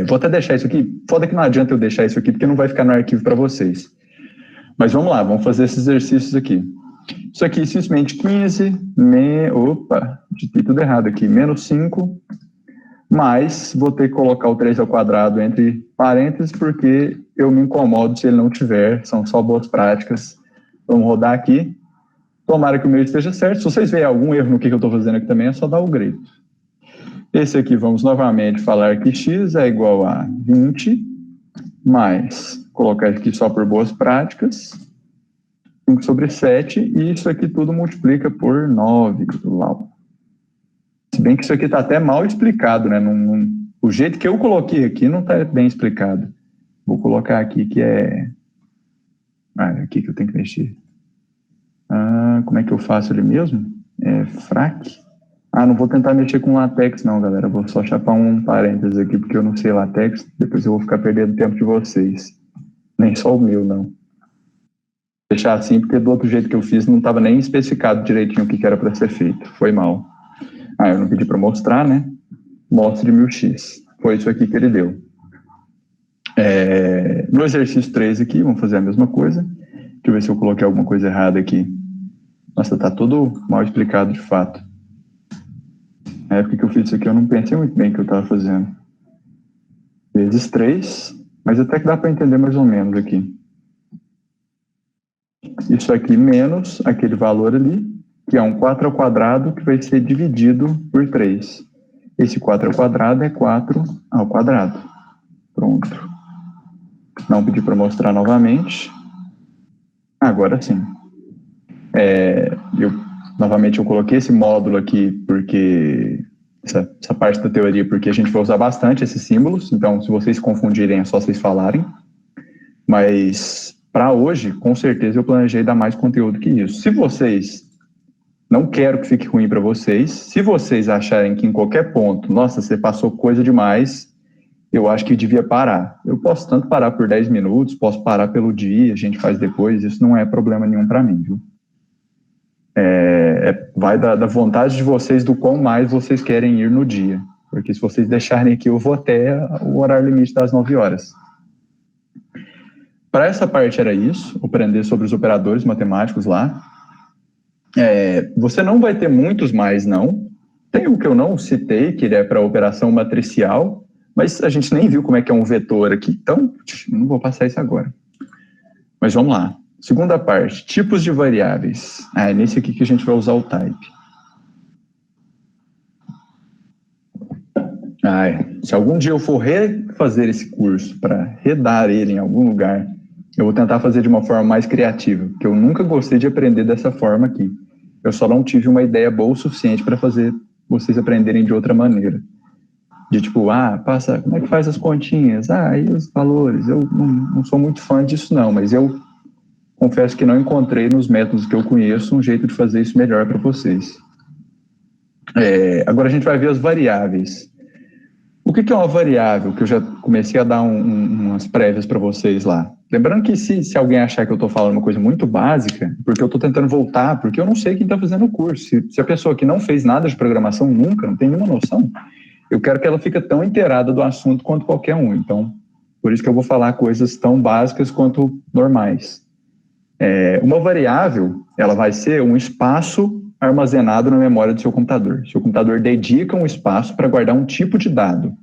Vou até deixar isso aqui. Foda que não adianta eu deixar isso aqui porque não vai ficar no arquivo para vocês. Mas vamos lá, vamos fazer esses exercícios aqui. Isso aqui, simplesmente 15, digitei tudo errado aqui, menos 5, mas vou ter que colocar o 3 ao quadrado entre parênteses, porque eu me incomodo se ele não tiver, são só boas práticas. Vamos rodar aqui. Tomara que o meu esteja certo. Se vocês verem algum erro no que eu estou fazendo aqui também, é só dar o grito. Esse aqui, vamos novamente falar que x é igual a 20, mais... colocar aqui só por boas práticas, 5 sobre 7, e isso aqui tudo multiplica por 9. Se bem que isso aqui está até mal explicado, né? O jeito que eu coloquei aqui não está bem explicado. Vou colocar aqui que é... aqui que eu tenho que mexer. Como é que eu faço ele mesmo? Frac. Não vou tentar mexer com latex não, galera. Vou só chapar um parênteses aqui, porque eu não sei latex, depois eu vou ficar perdendo tempo de vocês. Nem só o meu, não. Vou deixar assim, porque do outro jeito que eu fiz não estava nem especificado direitinho o que era para ser feito. Foi mal. Eu não pedi para mostrar, né? Mostre 1000x. Foi isso aqui que ele deu. No exercício 3 aqui, vamos fazer a mesma coisa. Deixa eu ver se eu coloquei alguma coisa errada aqui. Nossa, tá tudo mal explicado de fato. Na época que eu fiz isso aqui, eu não pensei muito bem o que eu estava fazendo. Vezes 3, mas até que dá para entender mais ou menos aqui. Isso aqui menos aquele valor ali, que é um 4 ao quadrado, que vai ser dividido por 3. Esse 4 ao quadrado é 4 ao quadrado. Pronto. Não pedi para mostrar novamente. Agora sim. Novamente eu coloquei esse módulo aqui porque essa parte da teoria, porque a gente vai usar bastante esses símbolos, então se vocês confundirem é só vocês falarem. Mas para hoje, com certeza eu planejei dar mais conteúdo que isso. Se vocês, não quero que fique ruim para vocês, se vocês acharem que em qualquer ponto, nossa, você passou coisa demais, eu acho que devia parar. Eu posso tanto parar por 10 minutos, posso parar pelo dia, a gente faz depois, isso não é problema nenhum para mim, viu? Vai da vontade de vocês, do quão mais vocês querem ir no dia. Porque se vocês deixarem aqui, eu vou até o horário limite das 9 horas. Para essa parte era isso, aprender sobre os operadores matemáticos lá. Você não vai ter muitos mais, não. Tem o que eu não citei, que ele é para operação matricial, mas a gente nem viu como é que é um vetor aqui, então não vou passar isso agora. Mas vamos lá. Segunda parte, tipos de variáveis. É nesse aqui que a gente vai usar o type. Se algum dia eu for refazer esse curso para redar ele em algum lugar, eu vou tentar fazer de uma forma mais criativa, porque eu nunca gostei de aprender dessa forma aqui. Eu só não tive uma ideia boa o suficiente para fazer vocês aprenderem de outra maneira. De tipo, como é que faz as continhas? E os valores? Eu não sou muito fã disso não, mas eu confesso que não encontrei nos métodos que eu conheço um jeito de fazer isso melhor para vocês. Agora a gente vai ver as variáveis. O que é uma variável? Que eu já comecei a dar umas prévias para vocês lá. Lembrando que se alguém achar que eu estou falando uma coisa muito básica, porque eu estou tentando voltar, porque eu não sei quem está fazendo o curso. Se a pessoa que não fez nada de programação nunca, não tem nenhuma noção, eu quero que ela fique tão inteirada do assunto quanto qualquer um. Então, por isso que eu vou falar coisas tão básicas quanto normais. Uma variável, ela vai ser um espaço armazenado na memória do seu computador. Seu computador dedica um espaço para guardar um tipo de dado.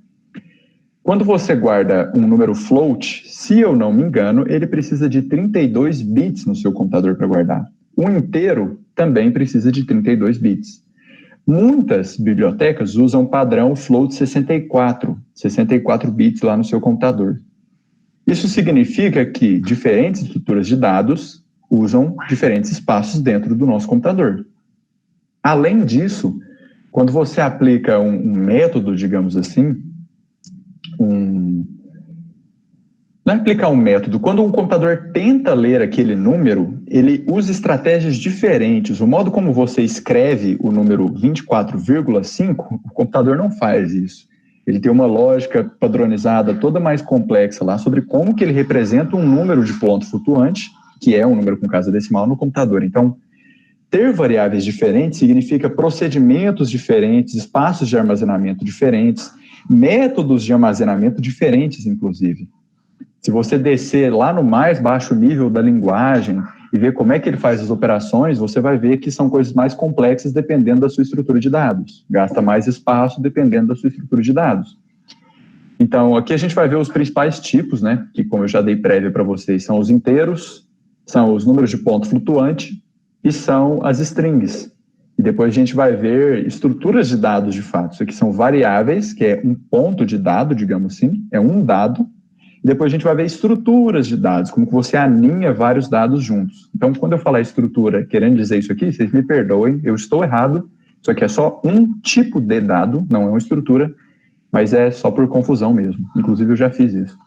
Quando você guarda um número float, se eu não me engano, ele precisa de 32 bits no seu computador para guardar. Um inteiro também precisa de 32 bits. Muitas bibliotecas usam padrão float 64 bits lá no seu computador. Isso significa que diferentes estruturas de dados usam diferentes espaços dentro do nosso computador. Além disso, quando você aplica um método, digamos assim, não é aplicar um método, quando um computador tenta ler aquele número, ele usa estratégias diferentes. O modo como você escreve o número 24,5, o computador não faz isso. Ele tem uma lógica padronizada toda mais complexa lá sobre como que ele representa um número de ponto flutuante, que é um número com casa decimal no computador. Então, ter variáveis diferentes significa procedimentos diferentes, espaços de armazenamento diferentes, métodos de armazenamento diferentes, inclusive. Se você descer lá no mais baixo nível da linguagem e ver como é que ele faz as operações, você vai ver que são coisas mais complexas dependendo da sua estrutura de dados. Gasta mais espaço dependendo da sua estrutura de dados. Então, aqui a gente vai ver os principais tipos, né? Que, como eu já dei prévia para vocês, são os inteiros, são os números de ponto flutuante e são as strings. E depois a gente vai ver estruturas de dados de fato. Isso aqui são variáveis, que é um ponto de dado, digamos assim, é um dado. E depois a gente vai ver estruturas de dados, como que você alinha vários dados juntos. Então, quando eu falar estrutura, querendo dizer isso aqui, vocês me perdoem, eu estou errado. Isso aqui é só um tipo de dado, não é uma estrutura, mas é só por confusão mesmo. Inclusive, eu já fiz isso.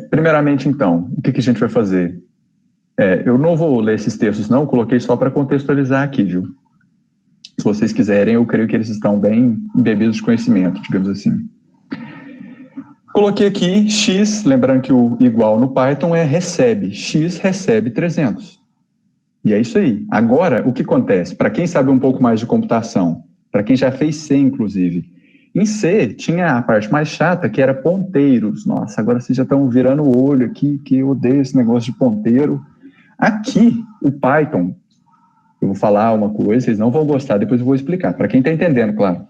Primeiramente, então, o que a gente vai fazer? Eu não vou ler esses textos, não, eu coloquei só para contextualizar aqui, viu? Se vocês quiserem, eu creio que eles estão bem embebidos de conhecimento, digamos assim. Coloquei aqui x, lembrando que o igual no Python é recebe. X recebe 300. E é isso aí. Agora, o que acontece? Para quem sabe um pouco mais de computação, para quem já fez C, inclusive, em C tinha a parte mais chata, que era ponteiros. Nossa, agora vocês já estão virando o olho aqui, que eu odeio esse negócio de ponteiro. Aqui, o Python, Eu vou falar uma coisa, vocês não vão gostar, depois eu vou explicar. Para quem está entendendo, claro.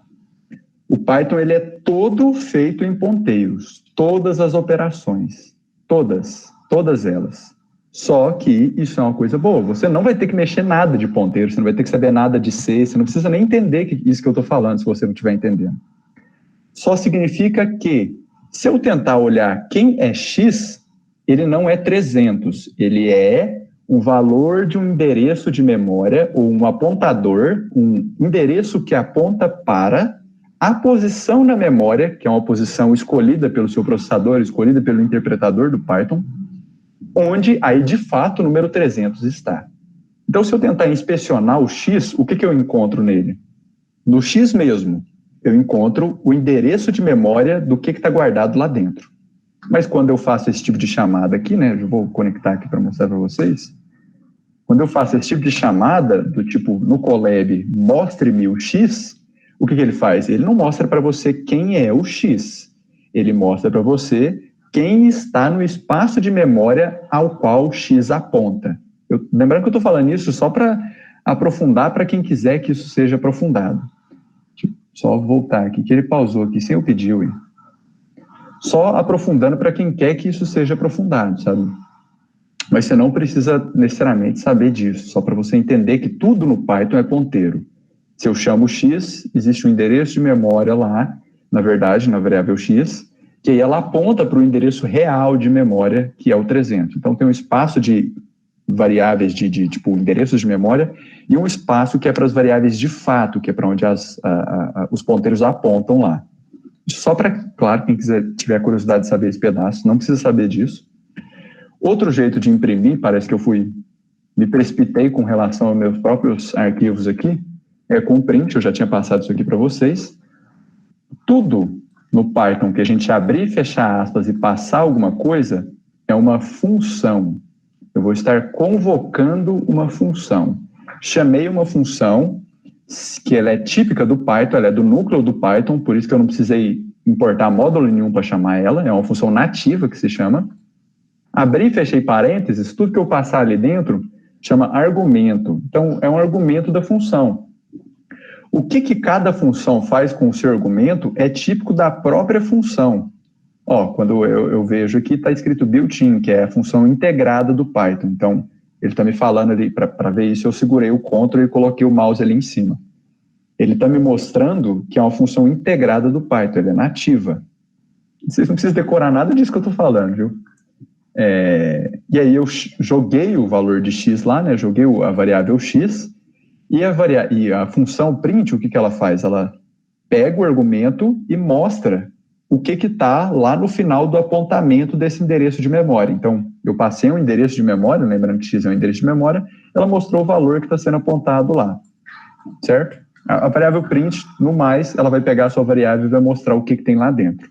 O Python ele é todo feito em ponteiros. Todas as operações. Todas elas. Só que isso é uma coisa boa. Você não vai ter que mexer nada de ponteiro, você não vai ter que saber nada de C, você não precisa nem entender isso que eu estou falando, se você não estiver entendendo. Só significa que, se eu tentar olhar quem é X, ele não é 300, ele é um valor de um endereço de memória, ou um apontador, um endereço que aponta para a posição na memória, que é uma posição escolhida pelo seu processador, escolhida pelo interpretador do Python, onde aí, de fato, o número 300 está. Então, se eu tentar inspecionar o X, o que eu encontro nele? No X mesmo, eu encontro o endereço de memória do que está guardado lá dentro. Mas quando eu faço esse tipo de chamada aqui, né, eu vou conectar aqui para mostrar para vocês, quando eu faço esse tipo de chamada, do tipo, no Colab, mostre-me o X, o que ele faz? Ele não mostra para você quem é o X, ele mostra para você quem está no espaço de memória ao qual o X aponta. Lembrando que eu estou falando isso só para aprofundar para quem quiser que isso seja aprofundado. Só voltar aqui, que ele pausou aqui sem eu pedir, Will. Só aprofundando para quem quer que isso seja aprofundado, sabe? Mas você não precisa necessariamente saber disso, só para você entender que tudo no Python é ponteiro. Se eu chamo x, existe um endereço de memória lá, na verdade, na variável x, que aí ela aponta para o endereço real de memória, que é o 300. Então, tem um espaço de variáveis de tipo, endereços de memória, e um espaço que é para as variáveis de fato, que é para onde os ponteiros apontam lá. Só para, claro, quem tiver curiosidade de saber esse pedaço, não precisa saber disso. Outro jeito de imprimir, parece que eu me precipitei com relação aos meus próprios arquivos aqui, é com print, eu já tinha passado isso aqui para vocês. Tudo no Python que a gente abrir e fechar aspas e passar alguma coisa é uma função. Eu vou estar convocando uma função. Chamei uma função que ela é típica do Python, ela é do núcleo do Python, por isso que eu não precisei importar módulo nenhum para chamar ela, é uma função nativa que se chama. Abri e fechei parênteses, tudo que eu passar ali dentro chama argumento. Então, é um argumento da função. O que cada função faz com o seu argumento é típico da própria função. Ó, quando eu vejo aqui, está escrito built-in, que é a função integrada do Python. Então, ele está me falando ali, para ver isso, eu segurei o Ctrl e coloquei o mouse ali em cima. Ele está me mostrando que é uma função integrada do Python, ele é nativa. Vocês não precisam decorar nada disso que eu estou falando, viu? E aí eu joguei o valor de x lá, né? Joguei a variável x, e a função print, o que ela faz? Ela pega o argumento e mostra o que está lá no final do apontamento desse endereço de memória. Então, eu passei um endereço de memória, lembrando que x é um endereço de memória, ela mostrou o valor que está sendo apontado lá, certo? A variável print, no mais, ela vai pegar a sua variável e vai mostrar o que tem lá dentro.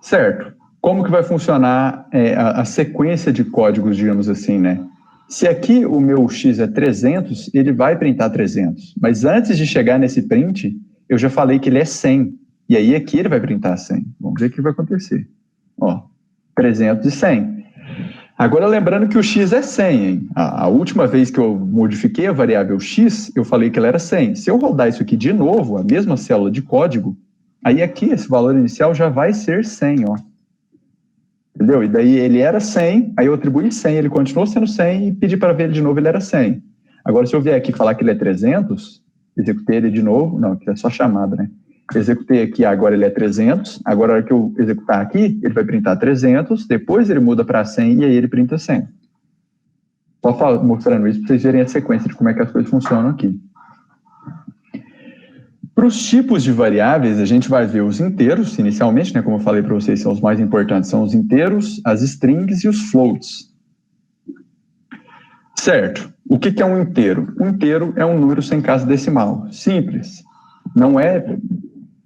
Certo. Como que vai funcionar a sequência de códigos, digamos assim, né? Se aqui o meu x é 300, ele vai printar 300. Mas antes de chegar nesse print, eu já falei que ele é 100. E aí aqui ele vai printar 100. Vamos ver o que vai acontecer. Ó, 300 e 100. Agora lembrando que o x é 100, hein? A última vez que eu modifiquei a variável x, eu falei que ela era 100. Se eu rodar isso aqui de novo, a mesma célula de código, aí aqui esse valor inicial já vai ser 100, ó. Entendeu? E daí ele era 100, aí eu atribuí 100, ele continuou sendo 100 e pedi para ver ele de novo, ele era 100. Agora, se eu vier aqui falar que ele é 300, executei ele de novo, não, aqui é só chamada, né? Executei aqui, agora ele é 300, agora a hora que eu executar aqui, ele vai printar 300, depois ele muda para 100 e aí ele printa 100. Só mostrando isso para vocês verem a sequência de como é que as coisas funcionam aqui. Para os tipos de variáveis, a gente vai ver os inteiros, inicialmente, né, como eu falei para vocês, são os mais importantes, são os inteiros, as strings e os floats. Certo. O que é um inteiro? Um inteiro é um número sem casa decimal. Simples. Não é,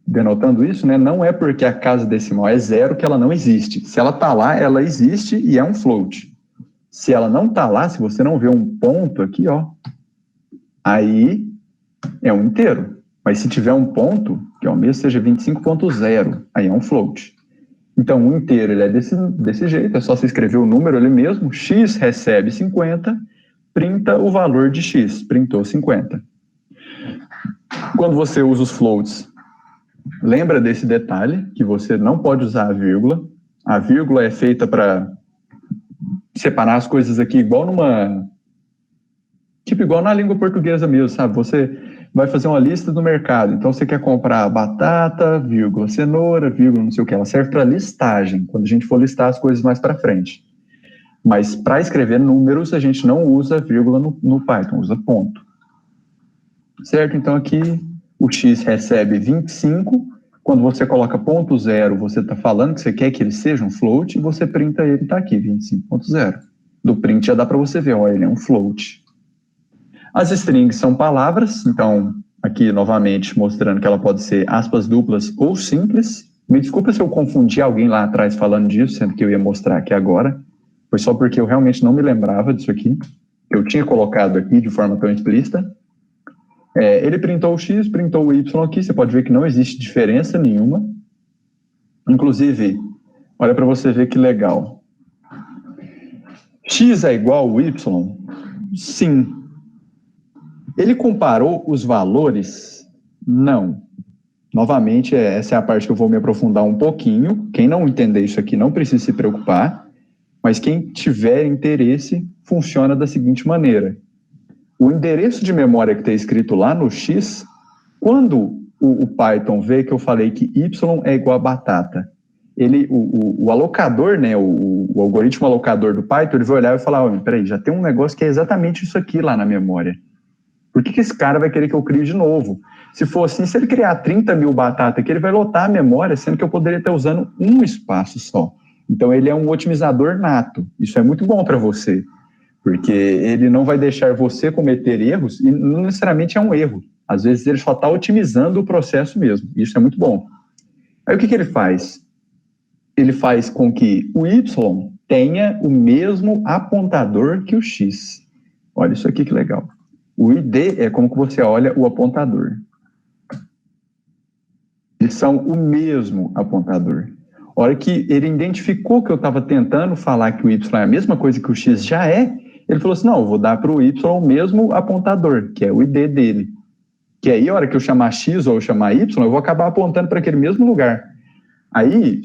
denotando isso, né, não é porque a casa decimal é 0 que ela não existe. Se ela está lá, ela existe e é um float. Se ela não está lá, se você não vê um ponto aqui, ó, aí é um inteiro. Mas se tiver um ponto, que ao mesmo seja 25.0, aí é um float. Então, um inteiro ele é desse jeito, é só você escrever o número ali mesmo, x recebe 50, printa o valor de x, printou 50. Quando você usa os floats, lembra desse detalhe, que você não pode usar a vírgula. A vírgula é feita para separar as coisas aqui igual igual na língua portuguesa mesmo, sabe? Você vai fazer uma lista do mercado, então você quer comprar batata, vírgula, cenoura, vírgula, não sei o que. Ela serve para listagem, quando a gente for listar as coisas mais para frente. Mas para escrever números, a gente não usa vírgula no Python, usa ponto. Certo? Então aqui o x recebe 25. Quando você coloca ponto zero, você está falando que você quer que ele seja um float, e você printa ele, está aqui, 25.0. Do print já dá para você ver, ó, ele é um float. As strings são palavras, então aqui novamente mostrando que ela pode ser aspas duplas ou simples. Me desculpa se eu confundi alguém lá atrás falando disso, sendo que eu ia mostrar aqui agora. Foi só porque eu realmente não me lembrava disso aqui. Eu tinha colocado aqui de forma tão explícita. Ele printou o x, printou o y aqui. Você pode ver que não existe diferença nenhuma. Inclusive, olha para você ver que legal. X é igual ao y? Sim. Ele comparou os valores? Não. Novamente, essa é a parte que eu vou me aprofundar um pouquinho. Quem não entender isso aqui não precisa se preocupar. Mas quem tiver interesse, funciona da seguinte maneira. O endereço de memória que está escrito lá no X, quando o Python vê que eu falei que Y é igual a batata, o alocador, né, o algoritmo alocador do Python, ele vai olhar e falar, peraí, já tem um negócio que é exatamente isso aqui lá na memória. Por que esse cara vai querer que eu crie de novo? Se for assim, se ele criar 30 mil batatas aqui, ele vai lotar a memória, sendo que eu poderia estar usando um espaço só. Então, ele é um otimizador nato. Isso é muito bom para você, porque ele não vai deixar você cometer erros, e não necessariamente é um erro. Às vezes, ele só está otimizando o processo mesmo. Isso é muito bom. Aí, o que ele faz? Ele faz com que o Y tenha o mesmo apontador que o X. Olha isso aqui que legal. O ID é como que você olha o apontador. Eles são o mesmo apontador. A hora que ele identificou que eu estava tentando falar que o Y é a mesma coisa que o X já é, ele falou assim, não, eu vou dar para o Y o mesmo apontador, que é o ID dele. Que aí, a hora que eu chamar X ou eu chamar Y, eu vou acabar apontando para aquele mesmo lugar. Aí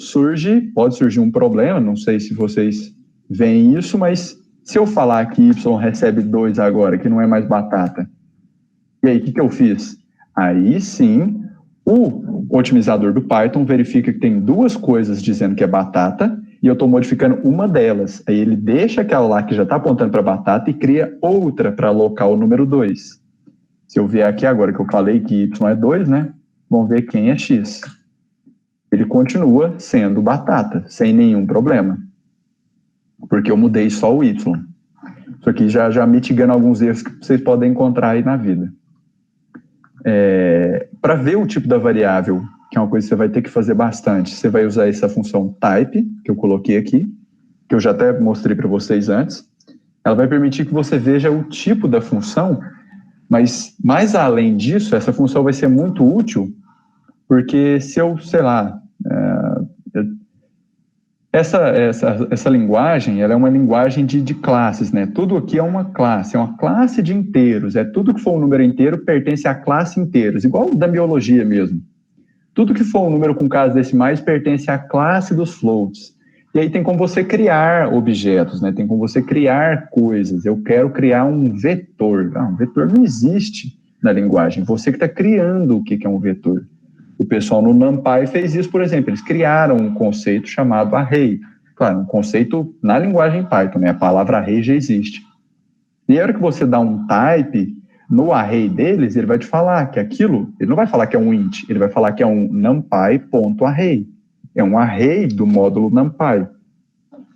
pode surgir um problema, não sei se vocês veem isso, mas se eu falar que Y recebe 2 agora, que não é mais batata, e aí, o que eu fiz? Aí sim, o otimizador do Python verifica que tem duas coisas dizendo que é batata e eu estou modificando uma delas. Aí ele deixa aquela lá que já está apontando para batata e cria outra para alocar o número 2. Se eu vier aqui agora que eu falei que Y é 2, né? Vamos ver quem é X. Ele continua sendo batata, sem nenhum problema. Porque eu mudei só o Y. Isso aqui já mitigando alguns erros que vocês podem encontrar aí na vida. Para ver o tipo da variável, que é uma coisa que você vai ter que fazer bastante, você vai usar essa função type, que eu coloquei aqui, que eu já até mostrei para vocês antes. Ela vai permitir que você veja o tipo da função, mas mais além disso, essa função vai ser muito útil, porque se eu, sei lá, essa linguagem, ela é uma linguagem de classes, né? Tudo aqui é uma classe de inteiros. Tudo que for um número inteiro pertence à classe inteiros, igual da biologia mesmo. Tudo que for um número com casas decimais pertence à classe dos floats. E aí tem como você criar objetos, né? Tem como você criar coisas. Eu quero criar um vetor. Um vetor não existe na linguagem. Você que está criando o que é um vetor. O pessoal no NumPy fez isso, por exemplo. Eles criaram um conceito chamado array. Claro, um conceito na linguagem Python, né? A palavra array já existe. E a hora que você dá um type no array deles, ele vai te falar que aquilo, ele não vai falar que é um int, ele vai falar que é um numpy.array. É um array do módulo NumPy.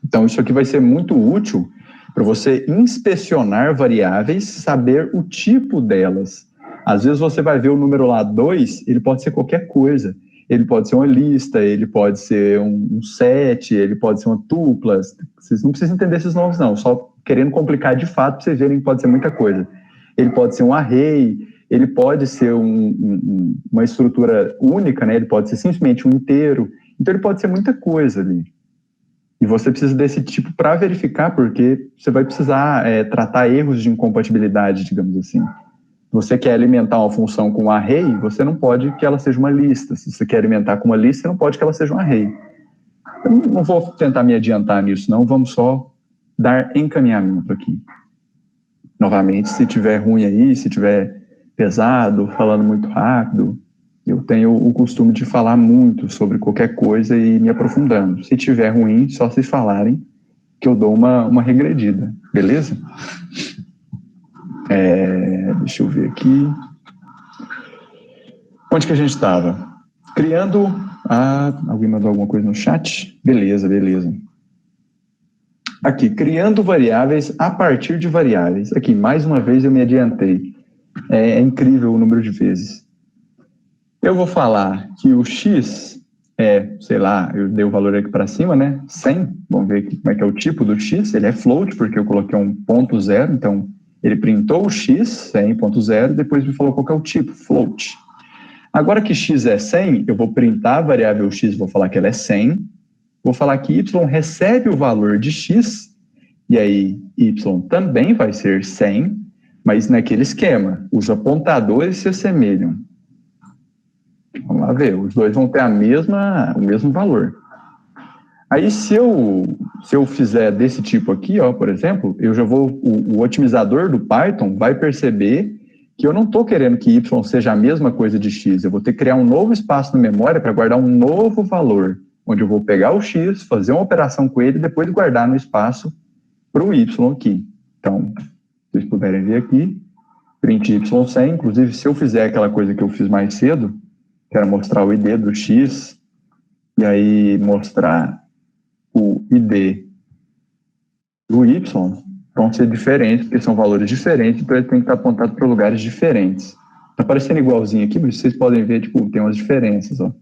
Então, isso aqui vai ser muito útil para você inspecionar variáveis, saber o tipo delas. Às vezes você vai ver o número lá 2, ele pode ser qualquer coisa. Ele pode ser uma lista, ele pode ser um set, ele pode ser uma tupla. Vocês não precisam entender esses nomes, não. Só querendo complicar de fato para vocês verem que pode ser muita coisa. Ele pode ser um array, ele pode ser uma estrutura única, né? Ele pode ser simplesmente um inteiro. Então, ele pode ser muita coisa ali. E você precisa desse tipo para verificar, porque você vai precisar tratar erros de incompatibilidade, digamos assim. Você quer alimentar uma função com um array, você não pode que ela seja uma lista. Se você quer alimentar com uma lista, você não pode que ela seja um array. Eu não vou tentar me adiantar nisso, não. Vamos só dar encaminhamento aqui. Novamente, se tiver ruim aí, se tiver pesado, falando muito rápido, eu tenho o costume de falar muito sobre qualquer coisa e me aprofundando. Se tiver ruim, só vocês falarem que eu dou uma regredida, beleza? Deixa eu ver aqui. Onde que a gente estava? Criando... alguém mandou alguma coisa no chat? Beleza. Aqui, criando variáveis a partir de variáveis. Aqui, mais uma vez eu me adiantei. É incrível o número de vezes. Eu vou falar que o x sei lá, eu dei o valor aqui para cima, né? 100. Vamos ver aqui como é que é o tipo do x. Ele é float, porque eu coloquei um ponto zero. Então, ele printou o x, 100.0, depois me falou qual que é o tipo, float. Agora que x é 100, eu vou printar a variável x, vou falar que ela é 100. Vou falar que y recebe o valor de x, e aí y também vai ser 100, mas naquele esquema, os apontadores se assemelham. Vamos lá ver, os dois vão ter o mesmo valor. Aí se eu fizer desse tipo aqui, ó, por exemplo, eu já vou, o otimizador do Python vai perceber que eu não estou querendo que y seja a mesma coisa de x, eu vou ter que criar um novo espaço na memória para guardar um novo valor, onde eu vou pegar o x, fazer uma operação com ele e depois guardar no espaço para o y aqui. Então, se vocês puderem ver aqui, print y100, inclusive se eu fizer aquela coisa que eu fiz mais cedo, quero mostrar o id do x, e aí mostrar o id do y, vão ser diferentes, porque são valores diferentes, então eles têm que estar apontados para lugares diferentes. Está parecendo igualzinho aqui, mas vocês podem ver, tipo, tem umas diferenças, ó.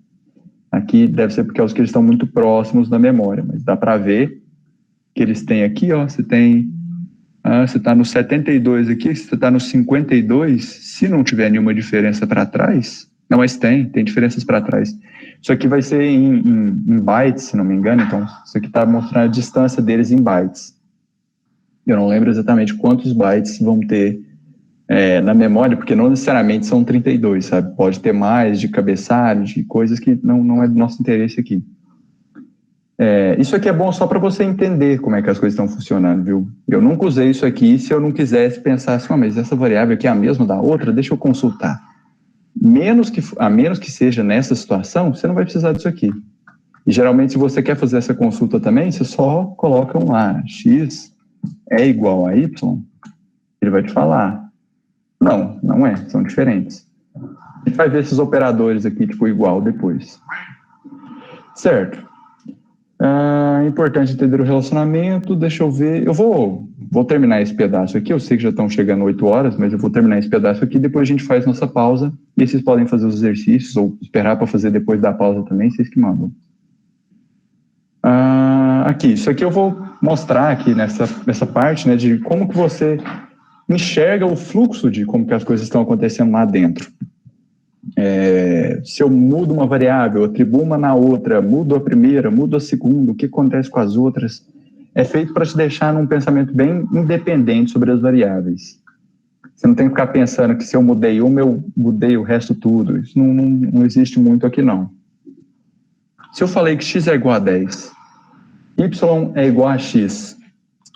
Aqui deve ser porque eles estão muito próximos da memória, mas dá para ver que eles têm aqui, ó, você está no 72 aqui, você está no 52, se não tiver nenhuma diferença para trás, não, mas tem diferenças para trás. Isso aqui vai ser em bytes, se não me engano, então isso aqui está mostrando a distância deles em bytes. Eu não lembro exatamente quantos bytes vão ter na memória, porque não necessariamente são 32, sabe? Pode ter mais de cabeçalho, de coisas que não é do nosso interesse aqui. Isso aqui é bom só para você entender como é que as coisas estão funcionando, viu? Eu nunca usei isso aqui se eu não quisesse pensar assim, mas essa variável aqui é a mesma da outra, deixa eu consultar. A menos que seja nessa situação, você não vai precisar disso aqui. E geralmente, se você quer fazer essa consulta também, você só coloca um lá, x é igual a y, ele vai te falar. Não é, são diferentes. A gente vai ver esses operadores aqui, tipo, igual depois. Certo. Importante entender o relacionamento, deixa eu ver, eu vou terminar esse pedaço aqui, eu sei que já estão chegando 8 horas, mas eu vou terminar esse pedaço aqui, depois a gente faz nossa pausa, e vocês podem fazer os exercícios, ou esperar para fazer depois da pausa também, vocês que mandam. Aqui, isso aqui eu vou mostrar aqui nessa parte, né, de como que você enxerga o fluxo de como que as coisas estão acontecendo lá dentro. Se eu mudo uma variável, atribuo uma na outra, mudo a primeira, mudo a segunda, o que acontece com as outras, é feito para te deixar num pensamento bem independente sobre as variáveis. Você não tem que ficar pensando que se eu mudei uma, eu mudei o resto tudo. Isso não existe muito aqui, não. Se eu falei que x é igual a 10, y é igual a x,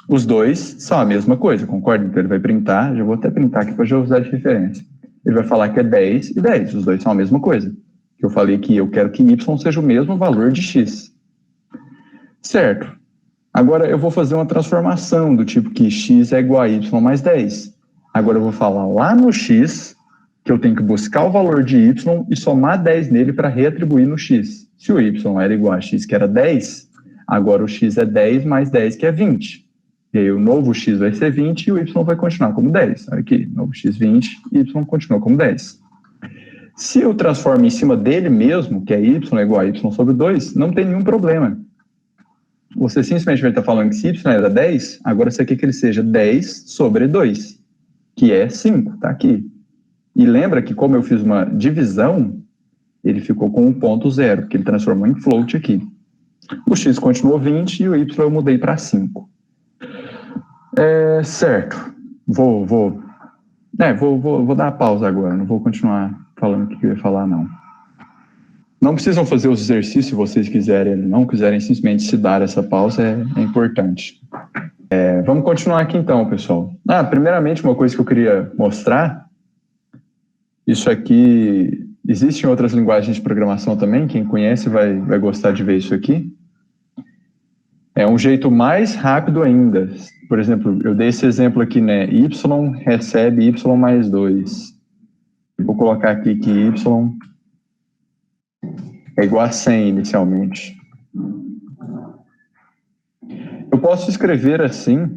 os dois são a mesma coisa, concorda? Então ele vai printar, já vou até printar aqui para já usar de referência. Ele vai falar que é 10 e 10, os dois são a mesma coisa. Eu falei que eu quero que y seja o mesmo valor de x. Certo. Agora eu vou fazer uma transformação do tipo que x é igual a y mais 10. Agora eu vou falar lá no x que eu tenho que buscar o valor de y e somar 10 nele para reatribuir no x. Se o y era igual a x, que era 10, agora o x é 10 mais 10, que é 20. E aí o novo x vai ser 20 e o y vai continuar como 10. Olha aqui, novo x 20 e y continua como 10. Se eu transformo em cima dele mesmo, que é y é igual a y sobre 2, não tem nenhum problema. Você simplesmente vai estar falando que se y era 10, agora você quer que ele seja 10 sobre 2, que é 5, tá aqui. E lembra que como eu fiz uma divisão, ele ficou com 1.0, porque ele transformou em float aqui. O x continuou 20 e o y eu mudei para 5. Certo. Vou dar a pausa agora, não vou continuar falando o que eu ia falar, não. Não precisam fazer os exercícios se vocês quiserem, não quiserem simplesmente se dar essa pausa, é importante. Vamos continuar aqui então, pessoal. Primeiramente, uma coisa que eu queria mostrar, isso aqui, existem outras linguagens de programação também, quem conhece vai gostar de ver isso aqui. É um jeito mais rápido ainda. Por exemplo, eu dei esse exemplo aqui, né? Y recebe y mais 2. Eu vou colocar aqui que y é igual a 100 inicialmente. Eu posso escrever assim,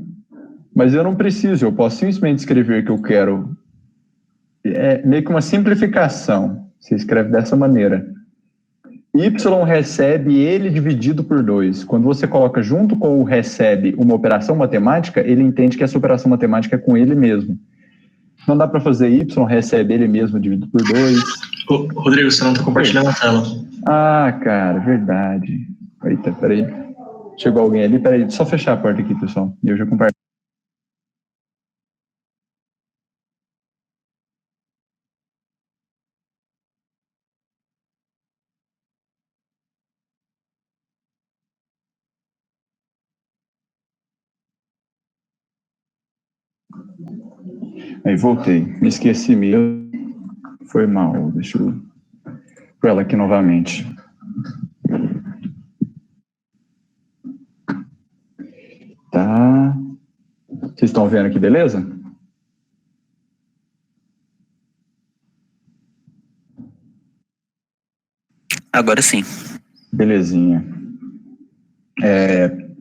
mas eu não preciso. Eu posso simplesmente escrever que eu quero. É meio que uma simplificação. Você escreve dessa maneira. Y recebe ele dividido por 2. Quando você coloca junto com o recebe uma operação matemática, ele entende que essa operação matemática é com ele mesmo. Não dá para fazer Y recebe ele mesmo dividido por 2. Rodrigo, você não está compartilhando a tela. Cara, verdade. Eita, peraí. Chegou alguém ali, peraí. Só fechar a porta aqui, pessoal. E eu já compartilho. Aí voltei, me esqueci mesmo, foi mal, deixa eu por ela aqui novamente. Tá, vocês estão vendo aqui, beleza? Agora sim. Belezinha.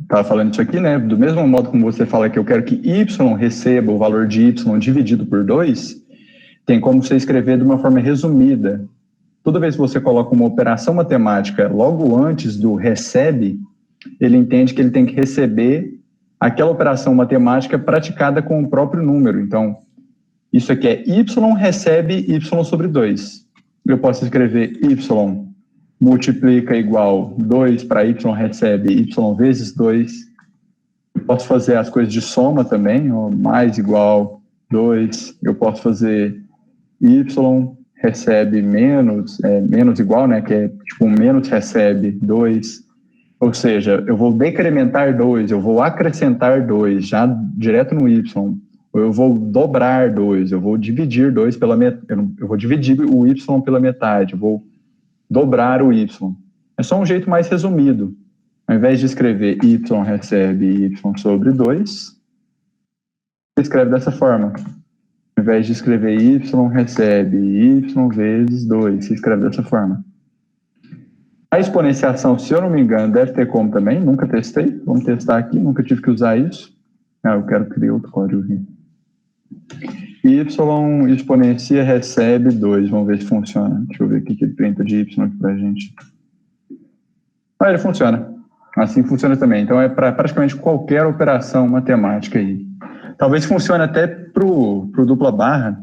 Estava falando isso aqui, né? Do mesmo modo como você fala que eu quero que y receba o valor de y dividido por 2, tem como você escrever de uma forma resumida. Toda vez que você coloca uma operação matemática logo antes do recebe, ele entende que ele tem que receber aquela operação matemática praticada com o próprio número. Então, isso aqui é y recebe y sobre 2. Eu posso escrever y multiplica igual 2 para y recebe y vezes 2. Eu posso fazer as coisas de soma também, ó, mais igual 2. Eu posso fazer y recebe menos igual, né, que é tipo menos recebe 2. Ou seja, eu vou decrementar 2, eu vou acrescentar 2 já direto no y. Ou eu vou dobrar 2, eu vou dividir 2 pela metade, eu vou dividir o y pela metade, eu vou dobrar o y. É só um jeito mais resumido. Ao invés de escrever y recebe y sobre 2, você escreve dessa forma. Ao invés de escrever y recebe y vezes 2, você escreve dessa forma. A exponenciação, se eu não me engano, deve ter como também. Nunca testei. Vamos testar aqui. Nunca tive que usar isso. Eu quero criar outro código aqui. Y exponencia recebe 2. Vamos ver se funciona. Deixa eu ver o que ele printa de y aqui pra gente. Ele funciona. Assim funciona também. Então é para praticamente qualquer operação matemática aí. Talvez funcione até pro dupla barra,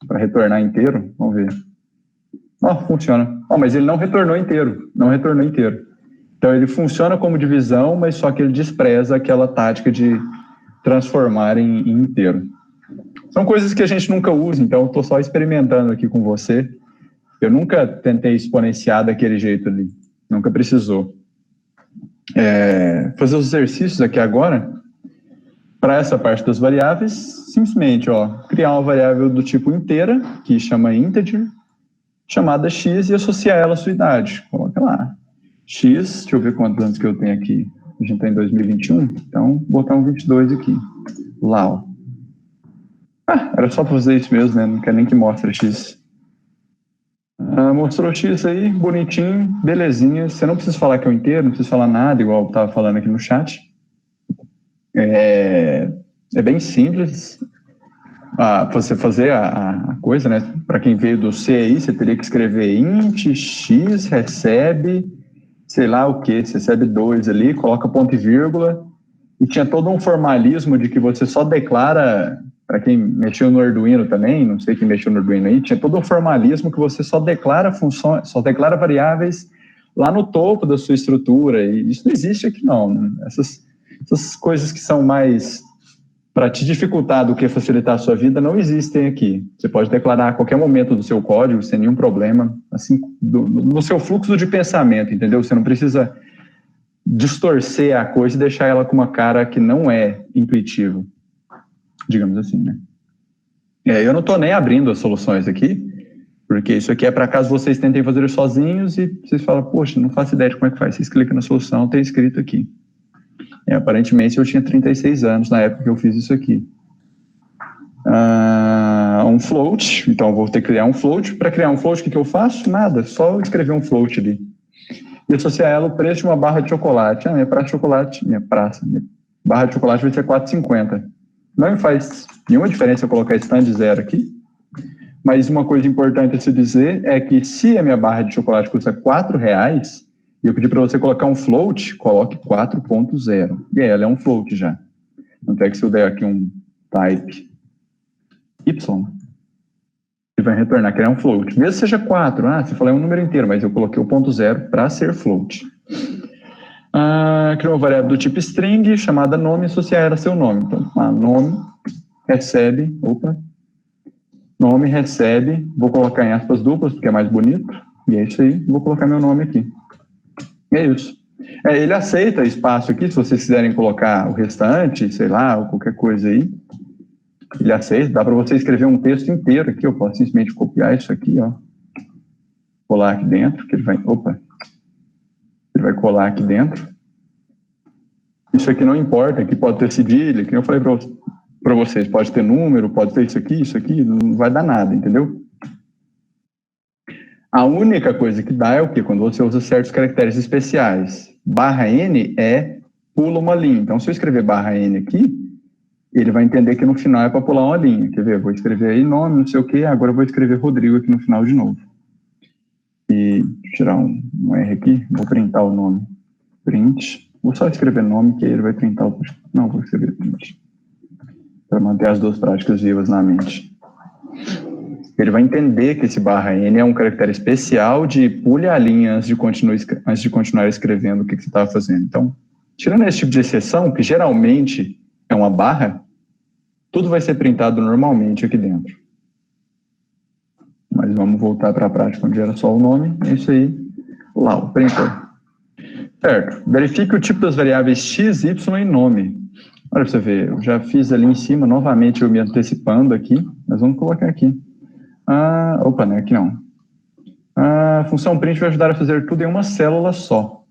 para retornar inteiro. Vamos ver. Funciona. Mas ele não retornou inteiro. Não retornou inteiro. Então ele funciona como divisão, mas só que ele despreza aquela tática de transformar em inteiro. São coisas que a gente nunca usa, então eu estou só experimentando aqui com você. Eu nunca tentei exponenciar daquele jeito ali. Nunca precisou. Fazer os exercícios aqui agora. Para essa parte das variáveis, simplesmente criar uma variável do tipo inteira, que chama integer, chamada x e associar ela à sua idade. Coloca lá. X, deixa eu ver quantos anos que eu tenho aqui. A gente está em 2021, então vou botar um 22 aqui. Lá, era só para fazer isso mesmo, né? Não quer nem que mostre x. Mostrou x aí, bonitinho, belezinha. Você não precisa falar que é o inteiro, não precisa falar nada, igual eu estava falando aqui no chat. É bem simples. Você fazer a coisa, né? Para quem veio do C aí, você teria que escrever int x recebe, sei lá o que, você recebe 2 ali, coloca ponto e vírgula, e tinha todo um formalismo de que você só declara, para quem mexeu no Arduino também, não sei quem mexeu no Arduino aí, tinha todo um formalismo que você só declara funções, só declara variáveis lá no topo da sua estrutura, e isso não existe aqui não, né? Essas coisas que são mais para te dificultar do que facilitar a sua vida não existem aqui. Você pode declarar a qualquer momento do seu código, sem nenhum problema, assim, no seu fluxo de pensamento, entendeu? Você não precisa distorcer a coisa e deixar ela com uma cara que não é intuitiva, digamos assim, né? Eu não estou nem abrindo as soluções aqui, porque isso aqui é para caso vocês tentem fazer sozinhos e vocês falam, poxa, não faço ideia de como é que faz. Vocês clicam na solução, tem escrito aqui. Aparentemente eu tinha 36 anos na época que eu fiz isso aqui. Um float, então eu vou ter que criar um float. Para criar um float, o que eu faço? Nada, só escrever um float ali. E associar ela ao preço de uma barra de chocolate. Minha barra de chocolate vai ser R$4,50. Não me faz nenhuma diferença eu colocar stand zero aqui. Mas uma coisa importante a se dizer é que se a minha barra de chocolate custa R$4, e eu pedi para você colocar um float, coloque 4.0. E aí ela é um float já. Tanto é que se eu der aqui um type y, ele vai retornar que ele é um float. Mesmo que seja 4, você falou é um número inteiro, mas eu coloquei o ponto 0 para ser float. Criou uma variável do tipo string, chamada nome, associar ela a seu nome. Então, nome recebe, nome recebe, vou colocar em aspas duplas, porque é mais bonito, e é isso aí, vou colocar meu nome aqui. É isso. Ele aceita espaço aqui, se vocês quiserem colocar o restante, sei lá, ou qualquer coisa aí. Ele aceita, dá para você escrever um texto inteiro aqui, eu posso simplesmente copiar isso aqui, ó. Colar aqui dentro, que ele vai... Ele vai colar aqui dentro. Isso aqui não importa, aqui pode ter cedilha, que eu falei para vocês, pode ter número, pode ter isso aqui, não vai dar nada, entendeu? A única coisa que dá é o quê? Quando você usa certos caracteres especiais. Barra N pula uma linha. Então, se eu escrever barra N aqui, ele vai entender que no final é para pular uma linha. Quer ver? Eu vou escrever aí nome, não sei o quê, agora eu vou escrever Rodrigo aqui no final de novo. E tirar um R aqui, vou printar o nome. Print. Vou só escrever nome, que aí ele vai printar o... Não, vou escrever print. Para manter as duas práticas vivas na mente. Ele vai entender que esse barra N é um caractere especial de pule a linha antes de continuar escrevendo o que você estava fazendo. Então, tirando esse tipo de exceção, que geralmente é uma barra, tudo vai ser printado normalmente aqui dentro. Mas vamos voltar para a prática onde era só o nome. É isso aí. Lá, o printer. Certo. Verifique o tipo das variáveis x, y e nome. Olha para você ver, eu já fiz ali em cima, novamente eu me antecipando aqui, mas vamos colocar aqui. Não é aqui não. A função print vai ajudar a fazer tudo em uma célula só.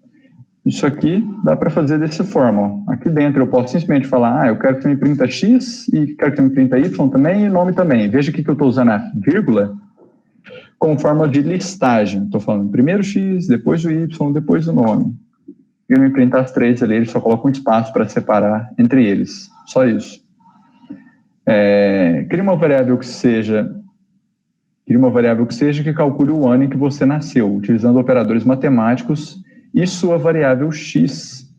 Isso aqui dá para fazer dessa forma. Ó. Aqui dentro eu posso simplesmente falar, eu quero que você me printa x e quero que você me printa y também e nome também. Veja aqui que eu estou usando a vírgula como forma de listagem. Estou falando primeiro x, depois o y, depois o nome. E eu me printar as três ali, ele só coloca um espaço para separar entre eles. Só isso. Cria uma variável que seja que calcule o ano em que você nasceu, utilizando operadores matemáticos e sua variável x.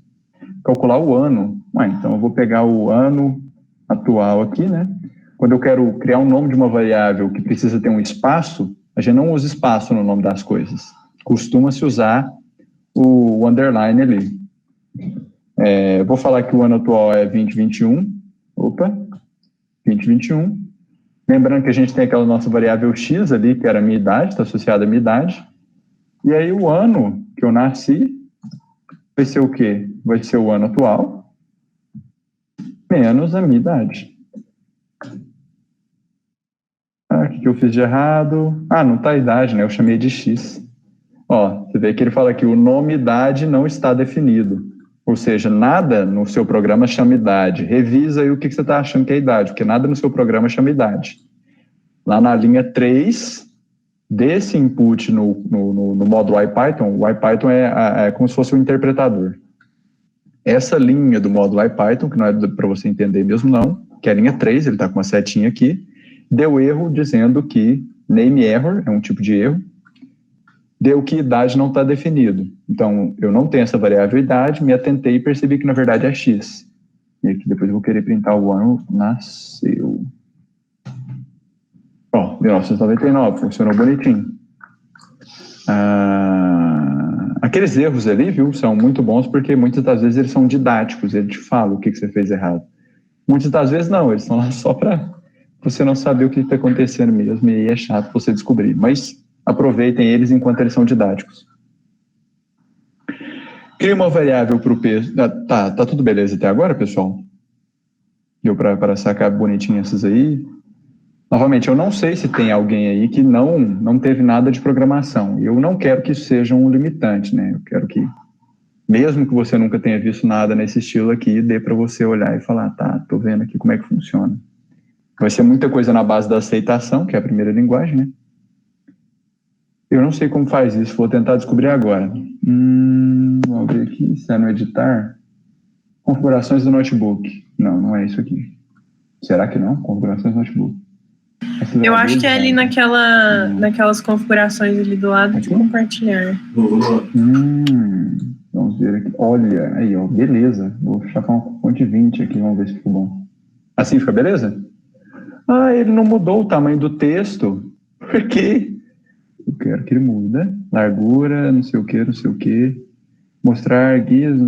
Calcular o ano. Então eu vou pegar o ano atual aqui, né? Quando eu quero criar um nome de uma variável que precisa ter um espaço, a gente não usa espaço no nome das coisas. Costuma-se usar o underline ali. Eu vou falar que o ano atual é 2021. 2021. Lembrando que a gente tem aquela nossa variável x ali, que era a minha idade, está associada à minha idade. E aí o ano que eu nasci vai ser o quê? Vai ser o ano atual menos a minha idade. O que eu fiz de errado? Não está a idade, né? Eu chamei de x. Você vê que ele fala que o nome idade não está definido. Ou seja, nada no seu programa chama idade. Revisa aí o que você está achando que é idade, porque nada no seu programa chama idade. Lá na linha 3, desse input no módulo IPython, o IPython é como se fosse um interpretador. Essa linha do módulo IPython, que não é para você entender mesmo não, que é a linha 3, ele está com uma setinha aqui, deu erro dizendo que name error, é um tipo de erro, deu que idade não está definido. Então, eu não tenho essa variável idade, me atentei e percebi que, na verdade, é x. E aqui depois eu vou querer printar o ano nasceu. 1999, funcionou bonitinho. Aqueles erros ali, viu, são muito bons porque muitas das vezes eles são didáticos, ele te fala o que você fez errado. Muitas das vezes não, eles estão lá só para você não saber o que está acontecendo mesmo, e aí é chato você descobrir. Mas aproveitem eles enquanto eles são didáticos. Cria uma variável para o peso. Tá tudo beleza até agora, pessoal? Deu para sacar bonitinho essas aí? Novamente, eu não sei se tem alguém aí que não teve nada de programação. Eu não quero que isso seja um limitante, né? Eu quero que, mesmo que você nunca tenha visto nada nesse estilo aqui, dê para você olhar e falar, tá, tô vendo aqui como é que funciona. Vai ser muita coisa na base da aceitação, que é a primeira linguagem, né? Eu não sei como faz isso, vou tentar descobrir agora. Vamos ver aqui, se é no editar. Configurações do notebook. Não é isso aqui. Será que não? Configurações do notebook. Eu acho que é ali naquelas configurações ali do lado de compartilhar. Vamos ver aqui. Olha, aí, ó, beleza. Vou chapar uma fonte 20 aqui, vamos ver se ficou bom. Assim fica beleza? Ele não mudou o tamanho do texto. Por quê? Eu quero que ele muda. Largura, não sei o que. Mostrar guias.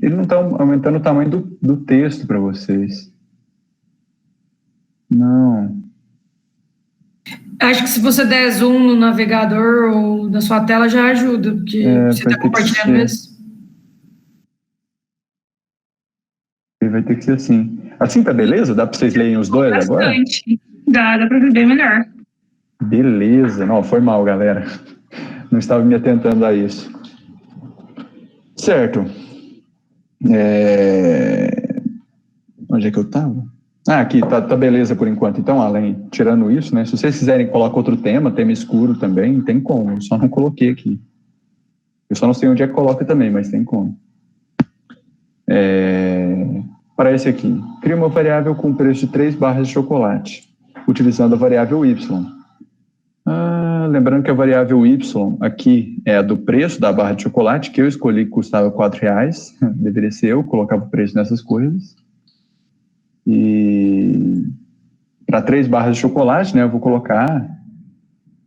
Ele não está aumentando o tamanho do texto para vocês. Não. Acho que se você der zoom no navegador ou na sua tela já ajuda, porque você está compartilhando mesmo. Vai ter que ser assim. Assim tá beleza? Dá para vocês lerem os dois agora? Dá para ver bem melhor. Beleza. Não, foi mal, galera. Não estava me atentando a isso. Certo. Onde é que eu estava? Aqui, tá beleza por enquanto. Então, tirando isso, né? Se vocês quiserem colocar outro tema escuro também, tem como. Eu só não coloquei aqui. Eu só não sei onde é que coloca também, mas tem como. Para esse aqui, cria uma variável com preço de 3 barras de chocolate, utilizando a variável y. Lembrando que a variável y aqui é a do preço da barra de chocolate, que eu escolhi que custava R$4. Deveria ser eu, colocava o preço nessas coisas. E para 3 barras de chocolate, né, eu vou colocar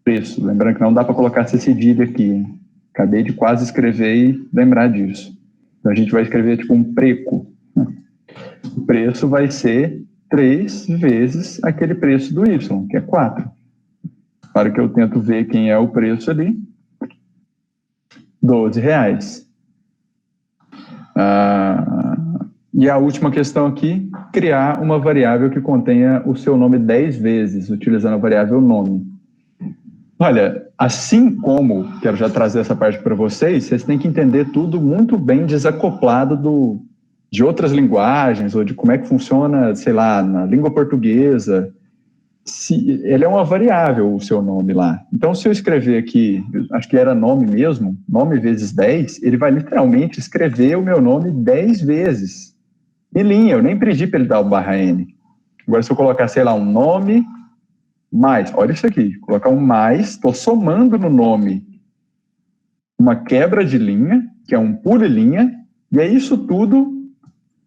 preço. Lembrando que não dá para colocar essa cedilha aqui. Acabei de quase escrever e lembrar disso. Então a gente vai escrever tipo um preço. O preço vai ser 3 vezes aquele preço do y, que é 4. Para que eu tento ver quem é o preço ali. R$12. E a última questão aqui, criar uma variável que contenha o seu nome 10 vezes, utilizando a variável nome. Olha, assim como, quero já trazer essa parte para vocês têm que entender tudo muito bem desacoplado de outras linguagens, ou de como é que funciona, sei lá, na língua portuguesa. Ele é uma variável, o seu nome lá. Então, se eu escrever aqui, acho que era nome mesmo, nome vezes 10, ele vai literalmente escrever o meu nome 10 vezes. Em linha, eu nem pedi para ele dar o /n. Agora, se eu colocar, sei lá, um nome mais, olha isso aqui, colocar um mais, estou somando no nome uma quebra de linha, que é um pulilinha, e é isso tudo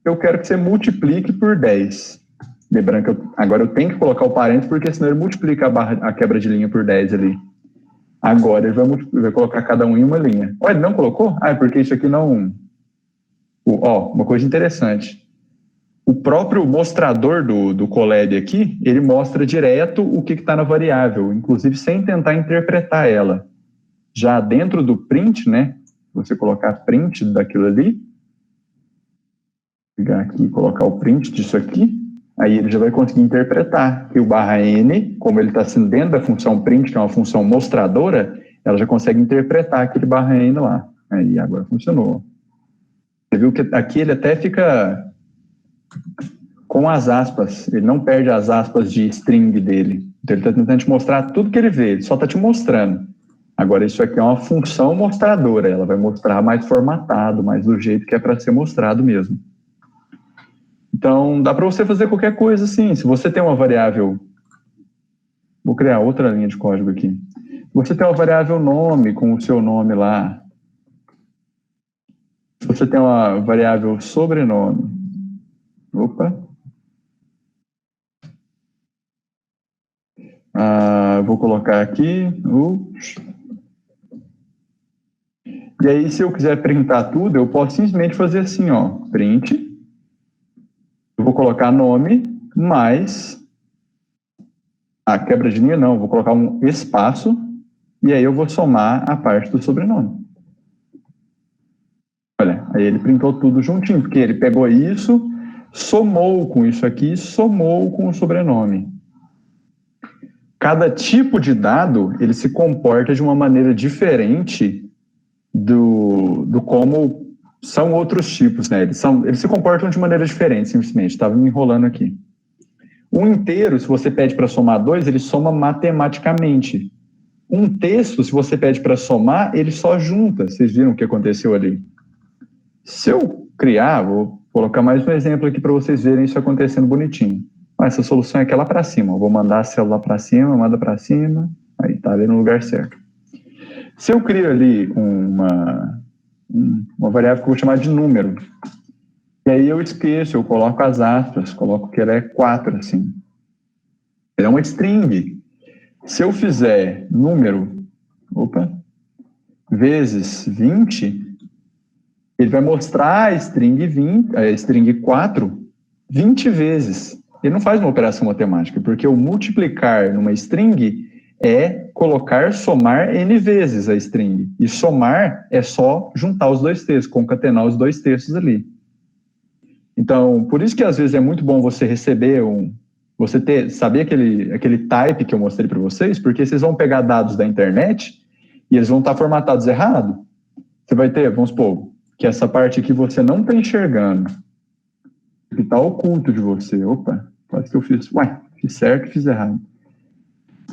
eu quero que você multiplique por 10. Lembrando que agora eu tenho que colocar o parênteses, porque senão ele multiplica a quebra de linha por 10 ali. Agora ele vai colocar cada um em uma linha. Olha, ele não colocou? É porque isso aqui não... uma coisa interessante. O próprio mostrador do Colab aqui, ele mostra direto o que está na variável, inclusive sem tentar interpretar ela. Já dentro do print, né? Você colocar print daquilo ali, pegar aqui e colocar o print disso aqui, aí ele já vai conseguir interpretar que o /n, como ele está sendo dentro da função print, que é uma função mostradora, ela já consegue interpretar aquele /n lá. Aí agora funcionou. Você viu que aqui ele até fica com as aspas, ele não perde as aspas de string dele. Então ele está tentando te mostrar tudo que ele vê, ele só está te mostrando. Agora isso aqui é uma função mostradora, ela vai mostrar mais formatado, mais do jeito que é para ser mostrado mesmo. Então, dá para você fazer qualquer coisa assim. Se você tem uma variável... Vou criar outra linha de código aqui. Se você tem uma variável nome com o seu nome lá. Se você tem uma variável sobrenome. Opa. Vou colocar aqui. E aí, se eu quiser printar tudo, eu posso simplesmente fazer assim, ó, print. Eu vou colocar nome, mais... quebra de linha não, eu vou colocar um espaço, e aí eu vou somar a parte do sobrenome. Olha, aí ele printou tudo juntinho, porque ele pegou isso, somou com isso aqui, somou com o sobrenome. Cada tipo de dado, ele se comporta de uma maneira diferente do como são outros tipos, né? Eles se comportam de maneira diferente, simplesmente. Estava me enrolando aqui. Um inteiro, se você pede para somar 2, ele soma matematicamente. Um texto, se você pede para somar, ele só junta. Vocês viram o que aconteceu ali? Se eu criar, vou colocar mais um exemplo aqui para vocês verem isso acontecendo bonitinho. Essa solução é aquela para cima. Eu vou mandar a célula para cima, manda para cima. Aí está ali no lugar certo. Se eu crio ali uma variável que eu vou chamar de número, e aí eu esqueço, eu coloco as aspas, coloco que ela é 4, assim. Ela é uma string. Se eu fizer número, vezes 20, ele vai mostrar a string 4 20 vezes. Ele não faz uma operação matemática, porque o multiplicar numa string é colocar, somar n vezes a string. E somar é só juntar os dois textos, concatenar os dois textos ali. Então, por isso que às vezes é muito bom você receber saber aquele type que eu mostrei para vocês, porque vocês vão pegar dados da internet e eles vão estar formatados errado. Você vai ter, vamos supor, que essa parte aqui você não está enxergando, que está oculto de você. Opa, quase que eu fiz. Fiz certo, fiz errado.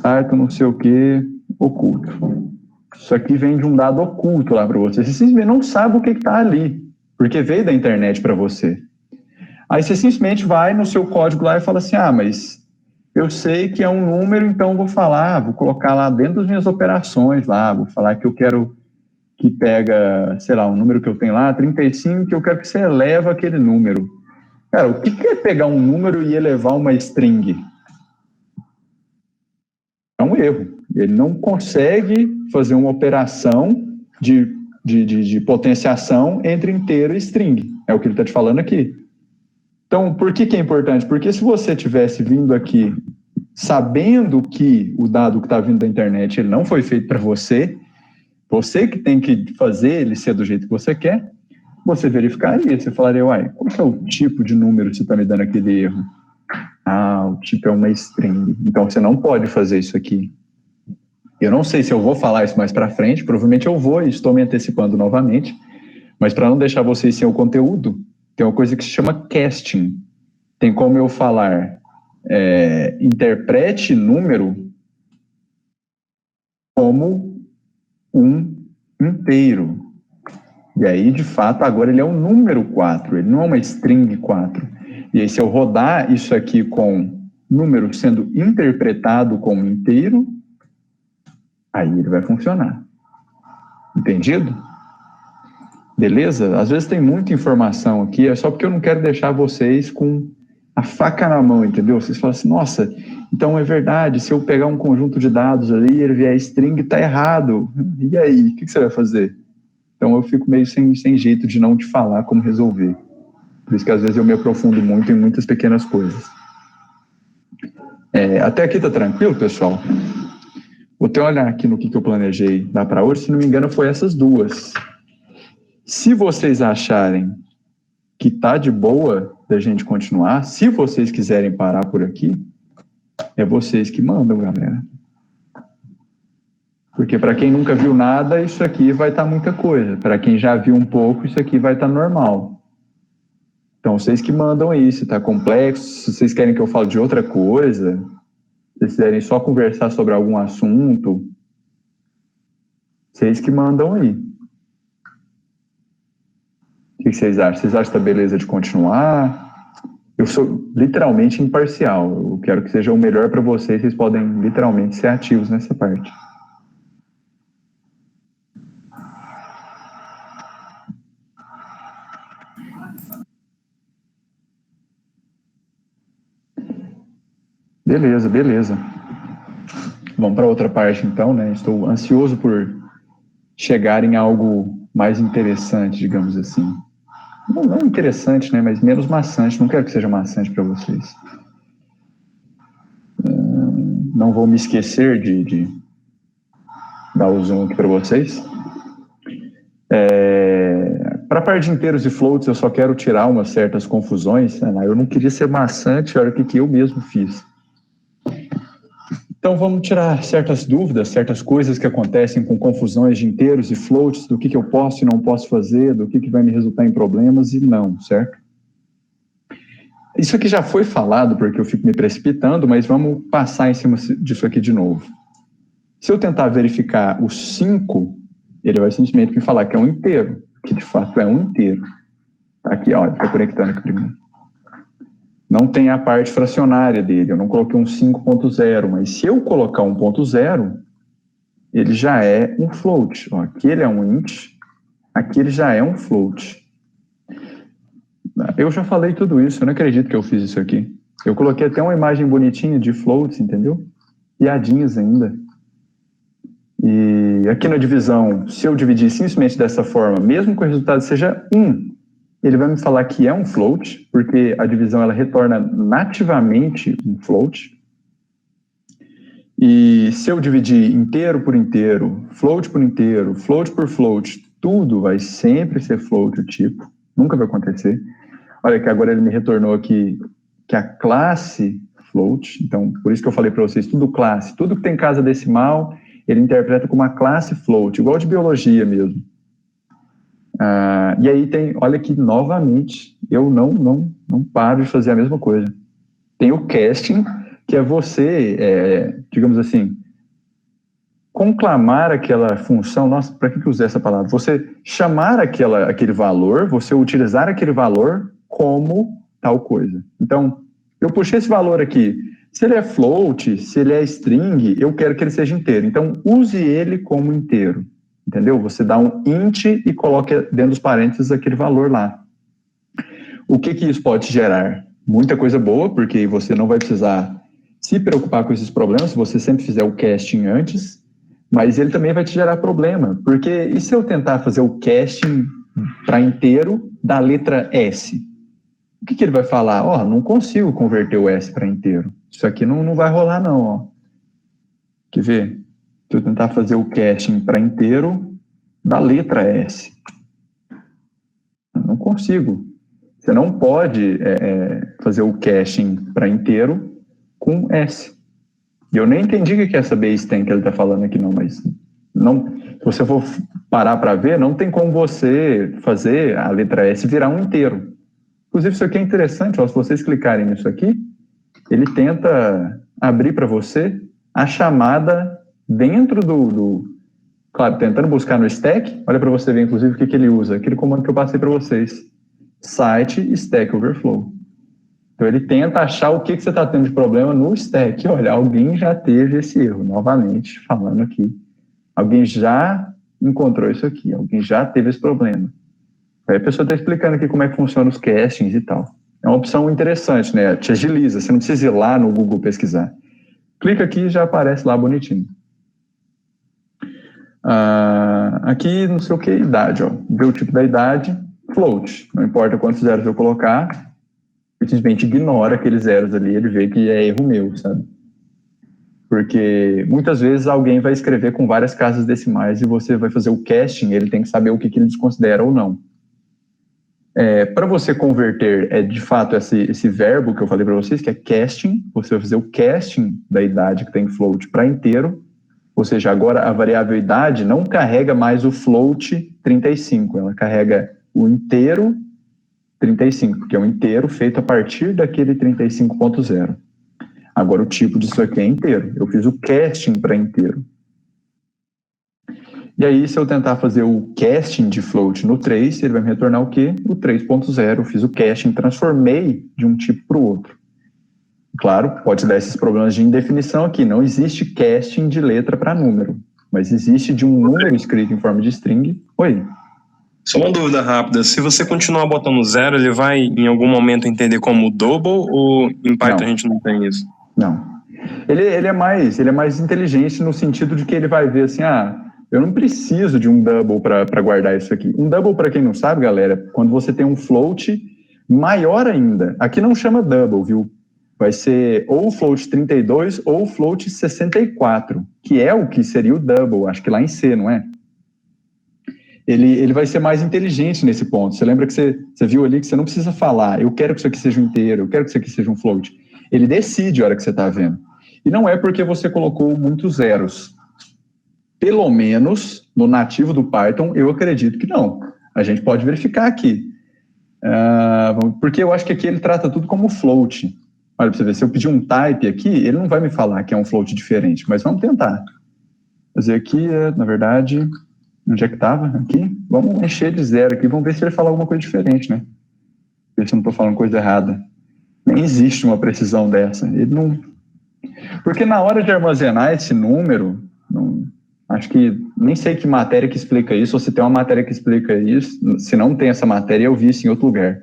Certo, não sei o que, oculto. Isso aqui vem de um dado oculto lá para você. Você simplesmente não sabe o que está ali, porque veio da internet para você. Aí você simplesmente vai no seu código lá e fala assim, mas eu sei que é um número, então vou colocar lá dentro das minhas operações lá, vou falar que eu quero que pega, sei lá, um número que eu tenho lá, 35, que eu quero que você eleva aquele número. Cara, o que é pegar um número e elevar uma string? É um erro. Ele não consegue fazer uma operação de potenciação entre inteiro e string. É o que ele está te falando aqui. Então, por que é importante? Porque se você tivesse vindo aqui sabendo que o dado que está vindo da internet ele não foi feito para você que tem que fazer ele ser do jeito que você quer, você verificaria, você falaria, qual que é o tipo de número que você está me dando aquele erro? O tipo é uma string. Então, você não pode fazer isso aqui. Eu não sei se eu vou falar isso mais para frente, provavelmente eu vou e estou me antecipando novamente, mas para não deixar vocês sem o conteúdo, tem uma coisa que se chama casting. Tem como eu falar, interprete número como um inteiro. E aí, de fato, agora ele é um número 4, ele não é uma string 4. E aí, se eu rodar isso aqui com número sendo interpretado como inteiro, aí ele vai funcionar. Entendido? Beleza? Às vezes tem muita informação aqui, é só porque eu não quero deixar vocês com a faca na mão, entendeu? Vocês falam assim, nossa, então é verdade, se eu pegar um conjunto de dados ali e ele vier string, tá errado. E aí, o que você vai fazer? Então eu fico meio sem jeito de não te falar como resolver. Por isso que às vezes eu me aprofundo muito em muitas pequenas coisas. Até aqui tá tranquilo, pessoal? Vou até olhar aqui no que eu planejei dar para hoje, se não me engano foi essas duas. Se vocês acharem que tá de boa da gente continuar, se vocês quiserem parar por aqui, é vocês que mandam, galera. Porque para quem nunca viu nada, isso aqui vai estar muita coisa. Para quem já viu um pouco, isso aqui vai estar normal. Então, vocês que mandam aí, se está complexo, se vocês querem que eu fale de outra coisa, se vocês quiserem só conversar sobre algum assunto, vocês que mandam aí. O que vocês acham? Vocês acham que tá beleza de continuar? Eu sou literalmente imparcial. Eu quero que seja o melhor para vocês. Vocês podem literalmente ser ativos nessa parte. Beleza. Vamos para outra parte então, né? Estou ansioso por chegar em algo mais interessante, digamos assim. Não interessante, né? Mas menos maçante. Não quero que seja maçante para vocês. Não vou me esquecer de dar o zoom aqui para vocês. Para a parte de inteiros e floats, eu só quero tirar umas certas confusões. Né? Eu não queria ser maçante, olha o que eu mesmo fiz. Então, vamos tirar certas dúvidas, certas coisas que acontecem com confusões de inteiros e floats, do que eu posso e não posso fazer, do que vai me resultar em problemas e não, certo? Isso aqui já foi falado, porque eu fico me precipitando, mas vamos passar em cima disso aqui de novo. Se eu tentar verificar o 5, ele vai simplesmente me falar que é um inteiro, que de fato é um inteiro. Tá aqui, ó, está conectando aqui primeiro. Não tem a parte fracionária dele, eu não coloquei um 5.0, mas se eu colocar 1.0, ele já é um float. Ó, aqui ele é um int, aqui ele já é um float. Eu já falei tudo isso, eu não acredito que eu fiz isso aqui. Eu coloquei até uma imagem bonitinha de floats, entendeu? Piadinhas ainda. E aqui na divisão, se eu dividir simplesmente dessa forma, mesmo que o resultado seja 1, ele vai me falar que é um float, porque a divisão ela retorna nativamente um float. E se eu dividir inteiro por inteiro, float por float, tudo vai sempre ser float o tipo. Nunca vai acontecer. Olha que agora ele me retornou aqui que a classe float, então por isso que eu falei para vocês, tudo classe, tudo que tem casa decimal, ele interpreta como uma classe float, igual de biologia mesmo. E aí tem, olha aqui, novamente, eu não paro de fazer a mesma coisa. Tem o casting, que é você, digamos assim, conclamar aquela função, nossa, para que eu usei essa palavra? Você chamar aquele valor, você utilizar aquele valor como tal coisa. Então, eu puxei esse valor aqui, se ele é float, se ele é string, eu quero que ele seja inteiro. Então, use ele como inteiro. Entendeu? Você dá um int e coloca dentro dos parênteses aquele valor lá. O que isso pode gerar? Muita coisa boa, porque você não vai precisar se preocupar com esses problemas se você sempre fizer o casting antes, mas ele também vai te gerar problema, porque e se eu tentar fazer o casting para inteiro da letra S? O que ele vai falar? Não consigo converter o S para inteiro. Isso aqui não vai rolar não. Ó. Quer ver? Se eu tentar fazer o casting para inteiro da letra S. Não consigo. Você não pode fazer o casting para inteiro com S. E eu nem entendi o que essa base tem que ele está falando aqui não, mas não, se você for parar para ver, não tem como você fazer a letra S virar um inteiro. Inclusive, isso aqui é interessante, ó, se vocês clicarem nisso aqui, ele tenta abrir para você a chamada dentro claro, tentando buscar no stack, olha para você ver, inclusive, o que ele usa, aquele comando que eu passei para vocês, site stack overflow. Então, ele tenta achar o que você está tendo de problema no stack. Olha, alguém já teve esse erro, novamente, falando aqui. Alguém já encontrou isso aqui, alguém já teve esse problema. Aí a pessoa está explicando aqui como é que funciona os castings e tal. É uma opção interessante, né? Te agiliza, você não precisa ir lá no Google pesquisar. Clica aqui e já aparece lá bonitinho. Aqui, não sei o que, idade, ó. Vê o tipo da idade, float. Não importa quantos zeros eu colocar, simplesmente ignora aqueles zeros ali, ele vê que é erro meu, sabe? Porque muitas vezes alguém vai escrever com várias casas decimais e você vai fazer o casting, ele tem que saber o que ele desconsidera ou não. Para você converter, de fato, esse verbo que eu falei para vocês, que é casting, você vai fazer o casting da idade que tem float para inteiro, ou seja, agora a variável idade não carrega mais o float 35, ela carrega o inteiro 35, que é um inteiro feito a partir daquele 35.0. Agora o tipo disso aqui é inteiro, eu fiz o casting para inteiro. E aí, se eu tentar fazer o casting de float no 3, ele vai me retornar o quê? O 3.0, eu fiz o casting, transformei de um tipo para o outro. Claro, pode dar esses problemas de indefinição aqui, não existe casting de letra para número, mas existe de um número escrito em forma de string. Oi? Só uma dúvida rápida, se você continuar botando 0, ele vai em algum momento entender como double ou em Python a gente não tem isso? Não. Ele é mais inteligente no sentido de que ele vai ver assim, eu não preciso de um double para guardar isso aqui. Um double, para quem não sabe, galera, quando você tem um float maior ainda. Aqui não chama double, viu? Vai ser ou o float 32 ou o float 64, que é o que seria o double, acho que lá em C, não é? Ele vai ser mais inteligente nesse ponto. Você lembra que você viu ali que você não precisa falar, eu quero que isso aqui seja um inteiro, eu quero que isso aqui seja um float. Ele decide a hora que você está vendo. E não é porque você colocou muitos zeros. Pelo menos, no nativo do Python, eu acredito que não. A gente pode verificar aqui. Porque eu acho que aqui ele trata tudo como float. Olha, para você ver, se eu pedir um type aqui, ele não vai me falar que é um float diferente, mas vamos tentar. Fazer aqui, na verdade, onde é que estava? Aqui. Vamos encher de zero aqui, vamos ver se ele fala alguma coisa diferente, né? Ver se eu não estou falando coisa errada. Nem existe uma precisão dessa. Ele não... Porque na hora de armazenar esse número, acho que nem sei que matéria que explica isso, ou se tem uma matéria que explica isso. Se não tem essa matéria, eu vi isso em outro lugar.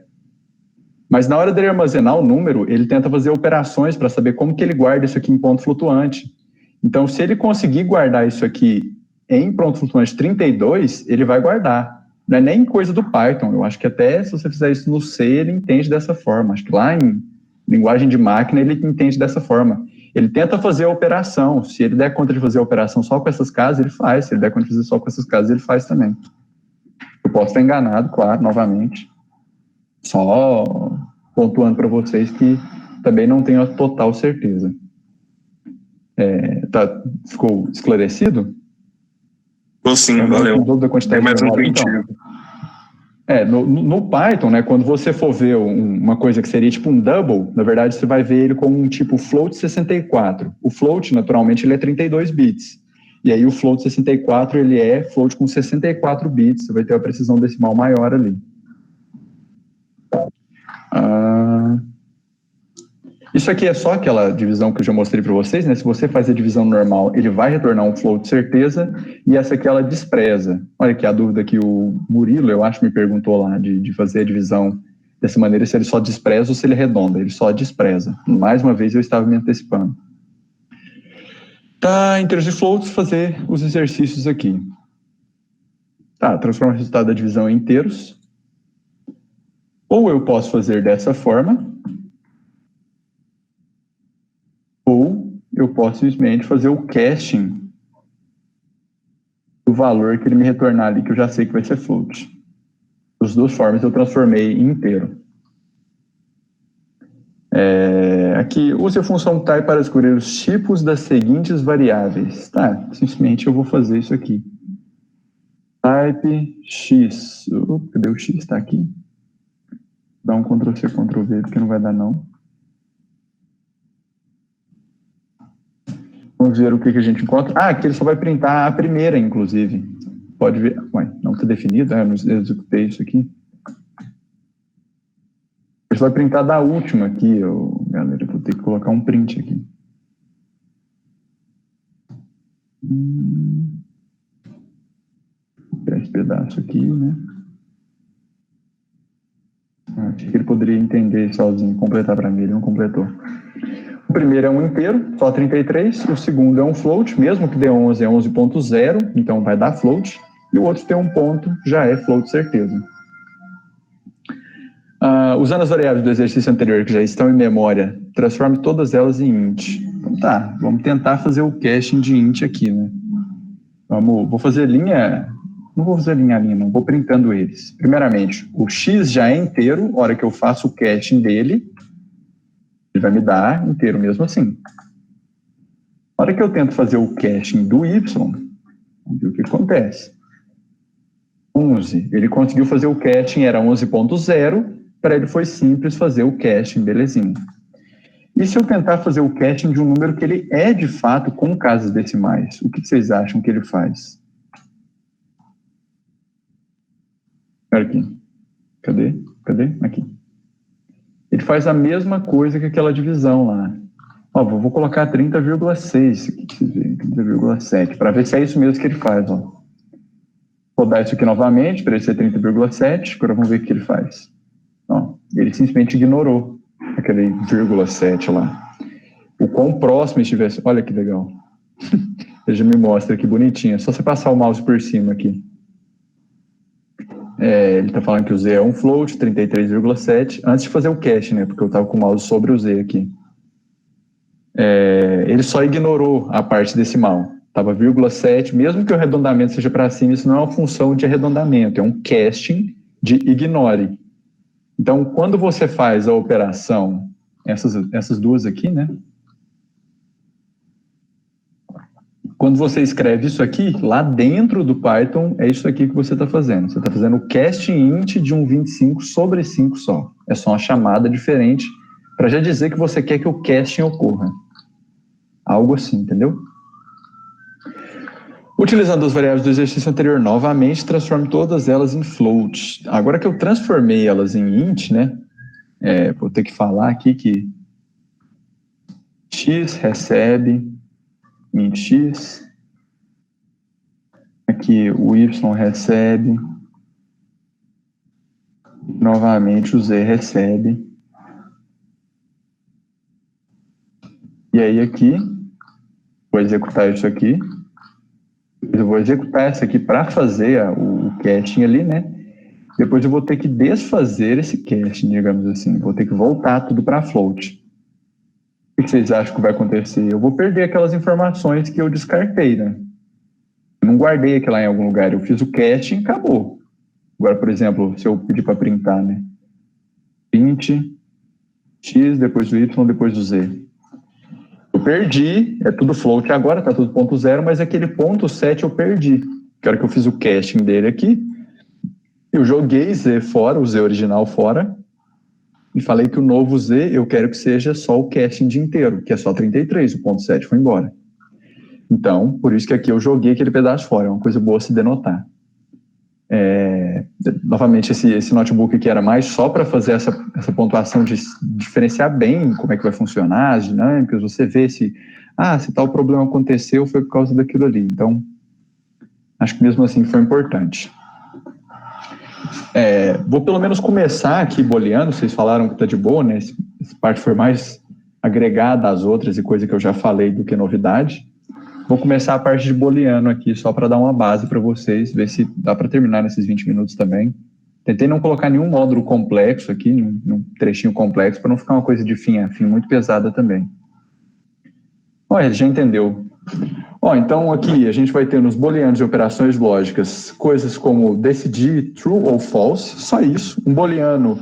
Mas na hora dele armazenar o número, ele tenta fazer operações para saber como que ele guarda isso aqui em ponto flutuante. Então, se ele conseguir guardar isso aqui em ponto flutuante 32, ele vai guardar. Não é nem coisa do Python. Eu acho que até se você fizer isso no C, ele entende dessa forma. Acho que lá em linguagem de máquina, ele entende dessa forma. Ele tenta fazer a operação. Se ele der conta de fazer a operação só com essas casas, ele faz. Se ele der conta de fazer só com essas casas, ele faz também. Eu posso estar enganado, claro, novamente. Só pontuando para vocês que também não tenho a total certeza. Ficou esclarecido? Sim, valeu. Tem mais um print. No Python, né, quando você for ver uma coisa que seria tipo um double, na verdade você vai ver ele como um tipo float 64. O float, naturalmente, ele é 32 bits. E aí o float 64, ele é float com 64 bits. Você vai ter a precisão decimal maior ali. Isso aqui é só aquela divisão que eu já mostrei para vocês, né? Se você faz a divisão normal, ele vai retornar um float de certeza, e essa aqui ela despreza. Olha aqui a dúvida que o Murilo, eu acho, me perguntou lá, de fazer a divisão dessa maneira, se ele só despreza ou se ele arredonda. Ele só despreza. Mais uma vez eu estava me antecipando. Tá, em termos de floats, fazer os exercícios aqui. Tá, transforma o resultado da divisão em inteiros. Ou eu posso fazer dessa forma, ou eu posso simplesmente fazer o casting do valor que ele me retornar ali, que eu já sei que vai ser float. Das duas formas eu transformei em inteiro. Aqui, use a função type para escolher os tipos das seguintes variáveis. Tá, simplesmente eu vou fazer isso aqui. Type x. Cadê o x? Está aqui. Dá um Ctrl+C, Ctrl+V, porque não vai dar não. Vamos ver o que a gente encontra. Aqui ele só vai printar a primeira, inclusive. Pode ver. Ué, não está definido, eu não executei isso aqui. Ele vai printar da última aqui, galera. Eu vou ter que colocar um print aqui. Vou pegar esse pedaço aqui, né? Acho que ele poderia entender sozinho, completar para mim, ele não completou. O primeiro é um inteiro, só 33. O segundo é um float, mesmo que dê 11, é 11.0, então vai dar float. E o outro tem um ponto, já é float certeza. Usando as variáveis do exercício anterior, que já estão em memória, transforme todas elas em int. Então tá, vamos tentar fazer o caching de int aqui, né? Vou fazer linha... Não vou fazer linha a linha, não. Vou printando eles. Primeiramente, o x já é inteiro. A hora que eu faço o caching dele, ele vai me dar inteiro mesmo assim. A hora que eu tento fazer o caching do y, vamos ver o que acontece. 11. Ele conseguiu fazer o caching, era 11.0. Para ele foi simples fazer o caching, belezinha. E se eu tentar fazer o caching de um número que ele é, de fato, com casas decimais? O que vocês acham que ele faz? Aqui. Cadê? Aqui. Ele faz a mesma coisa que aquela divisão lá. Vou colocar 30,6 aqui, 30,7, para ver se é isso mesmo que ele faz. Vou dar isso aqui novamente, para ele ser 30,7, agora vamos ver o que ele faz. Ele simplesmente ignorou aquele 0,7 lá. O quão próximo estivesse... Olha que legal. Ele já me mostra aqui bonitinho. É só você passar o mouse por cima aqui. Ele está falando que o Z é um float, 33,7, antes de fazer o cache, né? Porque eu estava com o mouse sobre o Z aqui. Ele só ignorou a parte decimal. Estava 0,7, mesmo que o arredondamento seja para cima, isso não é uma função de arredondamento, é um casting de ignore. Então, quando você faz a operação, essas duas aqui, né? Quando você escreve isso aqui, lá dentro do Python, é isso aqui que você está fazendo. Você está fazendo o casting int de um 25 sobre 5 só. É só uma chamada diferente para já dizer que você quer que o casting ocorra. Algo assim, entendeu? Utilizando as variáveis do exercício anterior novamente, transforme todas elas em float. Agora que eu transformei elas em int, né? Vou ter que falar aqui que x recebe int x. Aqui o y recebe. Novamente o z recebe. E aí aqui, vou executar isso aqui. Eu vou executar essa aqui para fazer o caching ali, né? Depois eu vou ter que desfazer esse caching, digamos assim. Vou ter que voltar tudo para float. O que vocês acham que vai acontecer? Eu vou perder aquelas informações que eu descartei, né? Eu não guardei aquilo lá em algum lugar. Eu fiz o caching e acabou. Agora, por exemplo, se eu pedir para printar, né? Print x, depois do y, depois do z. Eu perdi, é tudo float agora, tá tudo ponto zero, mas aquele ponto 7 eu perdi. Que hora que eu fiz o caching dele aqui, eu joguei z fora, o z original fora, e falei que o novo z eu quero que seja só o caching de inteiro, que é só 33, o ponto 7 foi embora. Então, por isso que aqui eu joguei aquele pedaço fora, é uma coisa boa se denotar. Novamente, esse notebook aqui era mais só para fazer essa pontuação de diferenciar bem como é que vai funcionar, as dinâmicas, você vê se tal problema aconteceu foi por causa daquilo ali. Então, acho que mesmo assim foi importante. Vou pelo menos começar aqui boleando, vocês falaram que está de boa, né? Essa parte foi mais agregada às outras e coisa que eu já falei do que novidade. Vou começar a parte de booleano aqui, só para dar uma base para vocês, ver se dá para terminar nesses 20 minutos também. Tentei não colocar nenhum módulo complexo aqui, num trechinho complexo, para não ficar uma coisa de fim a fim muito pesada também. Ele já entendeu. Então aqui a gente vai ter nos booleanos de operações lógicas coisas como decidir true ou false, só isso. Um booleano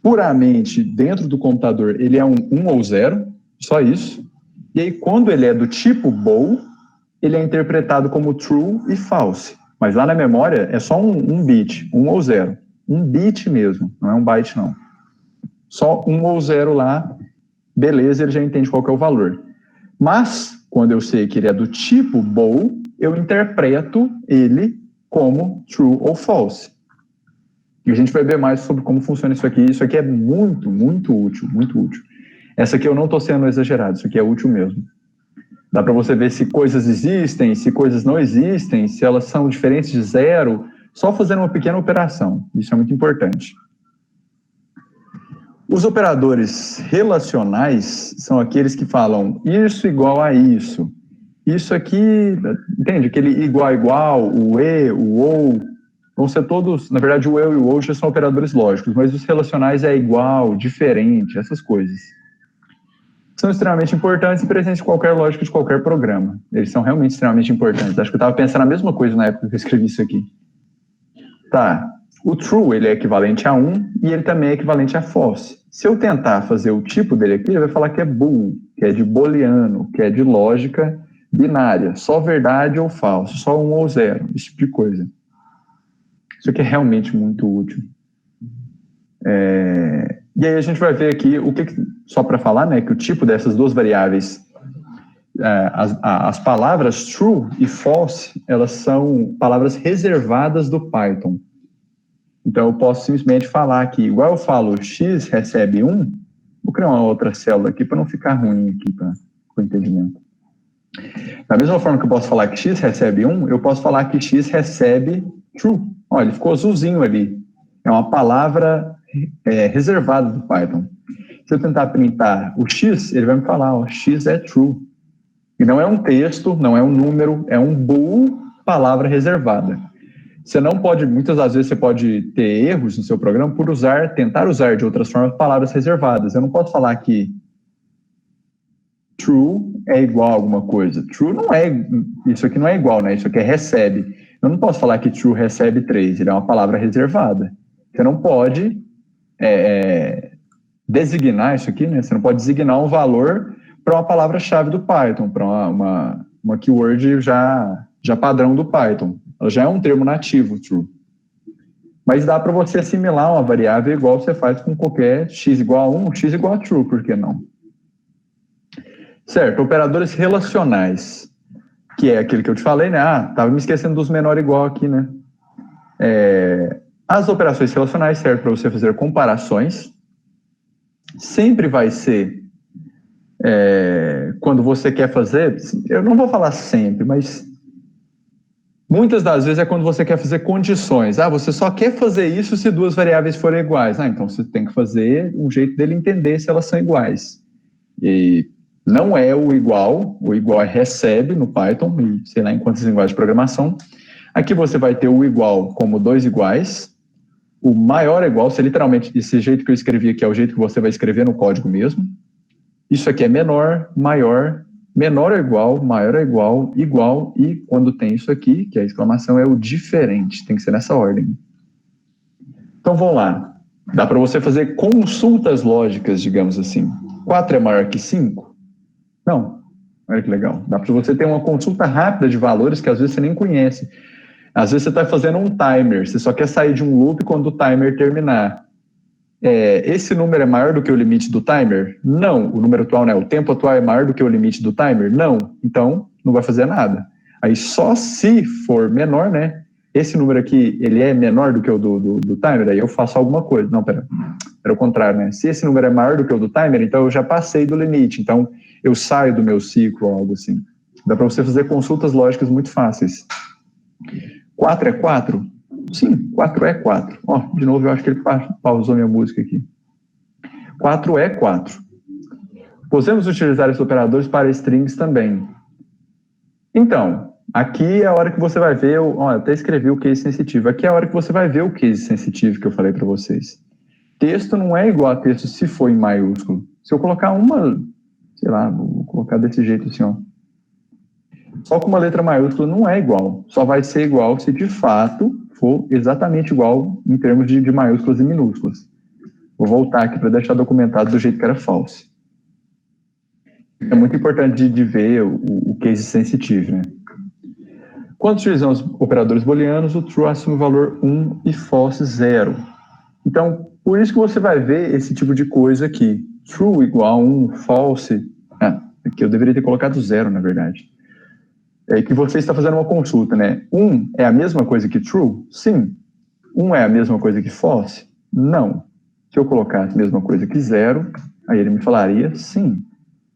puramente dentro do computador, ele é um 1 ou 0, só isso. E aí, quando ele é do tipo bool, ele é interpretado como true e false. Mas lá na memória é só um bit, 1 ou 0. Um bit mesmo, não é um byte não. Só 1 ou 0 lá, beleza, ele já entende qual que é o valor. Mas, quando eu sei que ele é do tipo bool, eu interpreto ele como true ou false. E a gente vai ver mais sobre como funciona isso aqui. Isso aqui é muito, muito útil, muito útil. Essa aqui eu não estou sendo exagerado, isso aqui é útil mesmo. Dá para você ver se coisas existem, se coisas não existem, se elas são diferentes de zero, só fazendo uma pequena operação. Isso é muito importante. Os operadores relacionais são aqueles que falam isso igual a isso. Isso aqui, entende? Aquele igual a igual, o e, o ou, vão ser todos, na verdade o eu e o ou já são operadores lógicos, mas os relacionais é igual, diferente, essas coisas. São extremamente importantes e presentes em qualquer lógica de qualquer programa. Eles são realmente extremamente importantes. Acho que eu estava pensando a mesma coisa na época que eu escrevi isso aqui. Tá, o true ele é equivalente a 1 e ele também é equivalente a false. Se eu tentar fazer o tipo dele aqui, ele vai falar que é bool, que é de booleano, que é de lógica binária, só verdade ou falso, só 1 ou 0, esse tipo de coisa. Isso aqui é realmente muito útil. E aí a gente vai ver aqui, só para falar, né, que o tipo dessas duas variáveis, as palavras true e false, elas são palavras reservadas do Python. Então eu posso simplesmente falar aqui, igual eu falo x recebe 1, vou criar uma outra célula aqui para não ficar ruim aqui para o entendimento. Da mesma forma que eu posso falar que x recebe 1, eu posso falar que x recebe true. Olha, ele ficou azulzinho ali. É uma palavra reservada do Python. Se eu tentar printar o x, ele vai me falar, x é true. E não é um texto, não é um número, é um bool, palavra reservada. Você não pode, muitas das vezes você pode ter erros no seu programa por tentar usar de outras formas palavras reservadas. Eu não posso falar que true é igual a alguma coisa. True não é, isso aqui não é igual, né? Isso aqui é recebe. Eu não posso falar que true recebe 3, ele é uma palavra reservada. Você não pode designar isso aqui, né? Você não pode designar um valor para uma palavra-chave do Python, para uma keyword já padrão do Python. Ela já é um termo nativo, true. Mas dá para você assimilar uma variável igual você faz com qualquer x igual a 1, x igual a true, por que não? Certo, operadores relacionais, que é aquele que eu te falei, né? Estava me esquecendo dos menor igual aqui, né? As operações relacionais servem para você fazer comparações. Sempre vai ser quando você quer fazer, eu não vou falar sempre, mas muitas das vezes é quando você quer fazer condições. Você só quer fazer isso se duas variáveis forem iguais. Então você tem que fazer um jeito dele entender se elas são iguais. E não é o igual é recebe no Python, e sei lá em quantas linguagens de programação. Aqui você vai ter o igual como 2 iguais, o maior é igual, literalmente, esse jeito que eu escrevi aqui é o jeito que você vai escrever no código mesmo. Isso aqui é menor, maior, menor é igual, maior é igual, igual, e quando tem isso aqui, que é a exclamação, é o diferente, tem que ser nessa ordem. Então vamos lá, dá para você fazer consultas lógicas, digamos assim. 4 é maior que 5? Não, olha que legal. Dá para você ter uma consulta rápida de valores que às vezes você nem conhece. Às vezes você está fazendo um timer, você só quer sair de um loop quando o timer terminar. Esse número é maior do que o limite do timer? Não. O número atual, né? O tempo atual é maior do que o limite do timer? Não. Então, não vai fazer nada. Aí só se for menor, né? Esse número aqui, ele é menor do que o do timer, aí eu faço alguma coisa. Não, pera o contrário, né? Se esse número é maior do que o do timer, então eu já passei do limite. Então, eu saio do meu ciclo ou algo assim. Dá para você fazer consultas lógicas muito fáceis. 4 é 4? Sim, 4 é 4. De novo, eu acho que ele pausou minha música aqui. 4 é 4. Podemos utilizar esses operadores para strings também. Então, aqui é a hora que você vai ver, eu até escrevi o case sensitivo. Aqui é a hora que você vai ver o case sensitivo que eu falei para vocês. Texto não é igual a texto se for em maiúsculo. Se eu colocar sei lá, vou colocar desse jeito assim, só com uma letra maiúscula não é igual. Só vai ser igual se de fato for exatamente igual em termos de maiúsculas e minúsculas. Vou voltar aqui para deixar documentado do jeito que era false. É muito importante de ver o case sensitive, né? Quando utilizamos operadores booleanos, o true assume o valor 1 e false 0. Então, por isso que você vai ver esse tipo de coisa aqui. True igual a 1, false... aqui eu deveria ter colocado 0, na verdade. É que você está fazendo uma consulta, né? 1 é a mesma coisa que true? Sim. 1 é a mesma coisa que false? Não. Se eu colocasse a mesma coisa que 0, aí ele me falaria sim.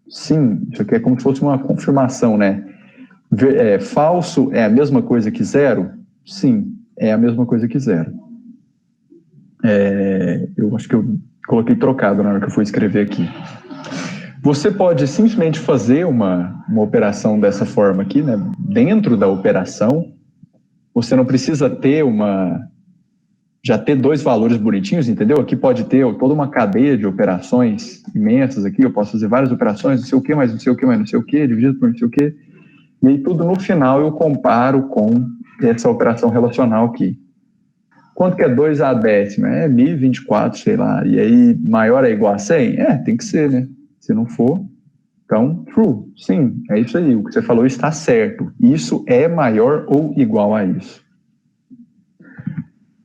Sim. Isso aqui é como se fosse uma confirmação, né? Falso é a mesma coisa que 0? Sim, é a mesma coisa que 0. Eu acho que eu coloquei trocado na hora que eu fui escrever aqui. Você pode simplesmente fazer uma operação dessa forma aqui, né? Dentro da operação, você não precisa ter já ter 2 valores bonitinhos, entendeu? Aqui pode ter toda uma cadeia de operações imensas aqui, eu posso fazer várias operações, não sei o que, mais não sei o que, mais não sei o que, dividido por não sei o que, e aí tudo no final eu comparo com essa operação relacional aqui. Quanto que é 2 a décima? 1024, sei lá, e aí maior é igual a 100? Tem que ser, né? Se não for, então, true. Sim, é isso aí. O que você falou está certo. Isso é maior ou igual a isso.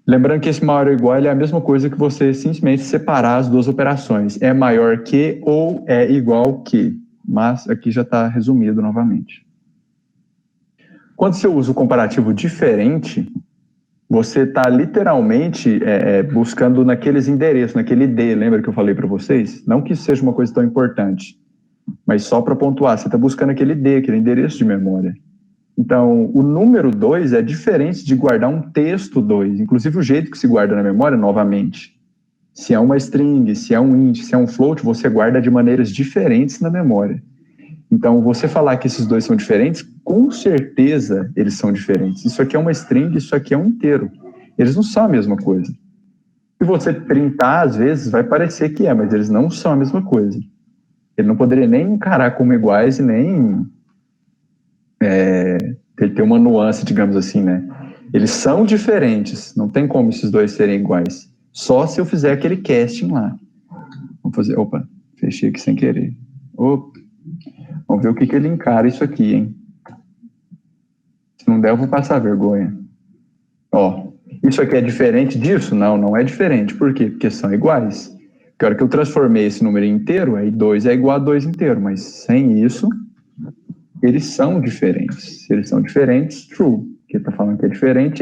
Lembrando que esse maior ou igual é a mesma coisa que você simplesmente separar as duas operações. É maior que ou é igual que. Mas aqui já está resumido novamente. Quando você usa o comparativo diferente, você está literalmente buscando naqueles endereços, naquele ID, lembra que eu falei para vocês? Não que isso seja uma coisa tão importante, mas só para pontuar, você está buscando aquele ID, aquele endereço de memória. Então, o número 2 é diferente de guardar um texto 2, inclusive o jeito que se guarda na memória, novamente. Se é uma string, se é um int, se é um float, você guarda de maneiras diferentes na memória. Então, você falar que esses dois são diferentes, com certeza eles são diferentes. Isso aqui é uma string, isso aqui é um inteiro. Eles não são a mesma coisa. Se você printar, às vezes, vai parecer que é, mas eles não são a mesma coisa. Ele não poderia nem encarar como iguais e nem ter uma nuance, digamos assim, né? Eles são diferentes, não tem como esses dois serem iguais. Só se eu fizer aquele casting lá. Vamos fazer... Opa, fechei aqui sem querer. Opa. Vamos ver o que ele encara isso aqui, hein? Se não der, eu vou passar vergonha. Ó, isso aqui é diferente disso? Não, não é diferente. Por quê? Porque são iguais. Porque a hora que eu transformei esse número em inteiro, aí 2 é igual a 2 inteiro. Mas sem isso, eles são diferentes. Se eles são diferentes, true. Porque está falando que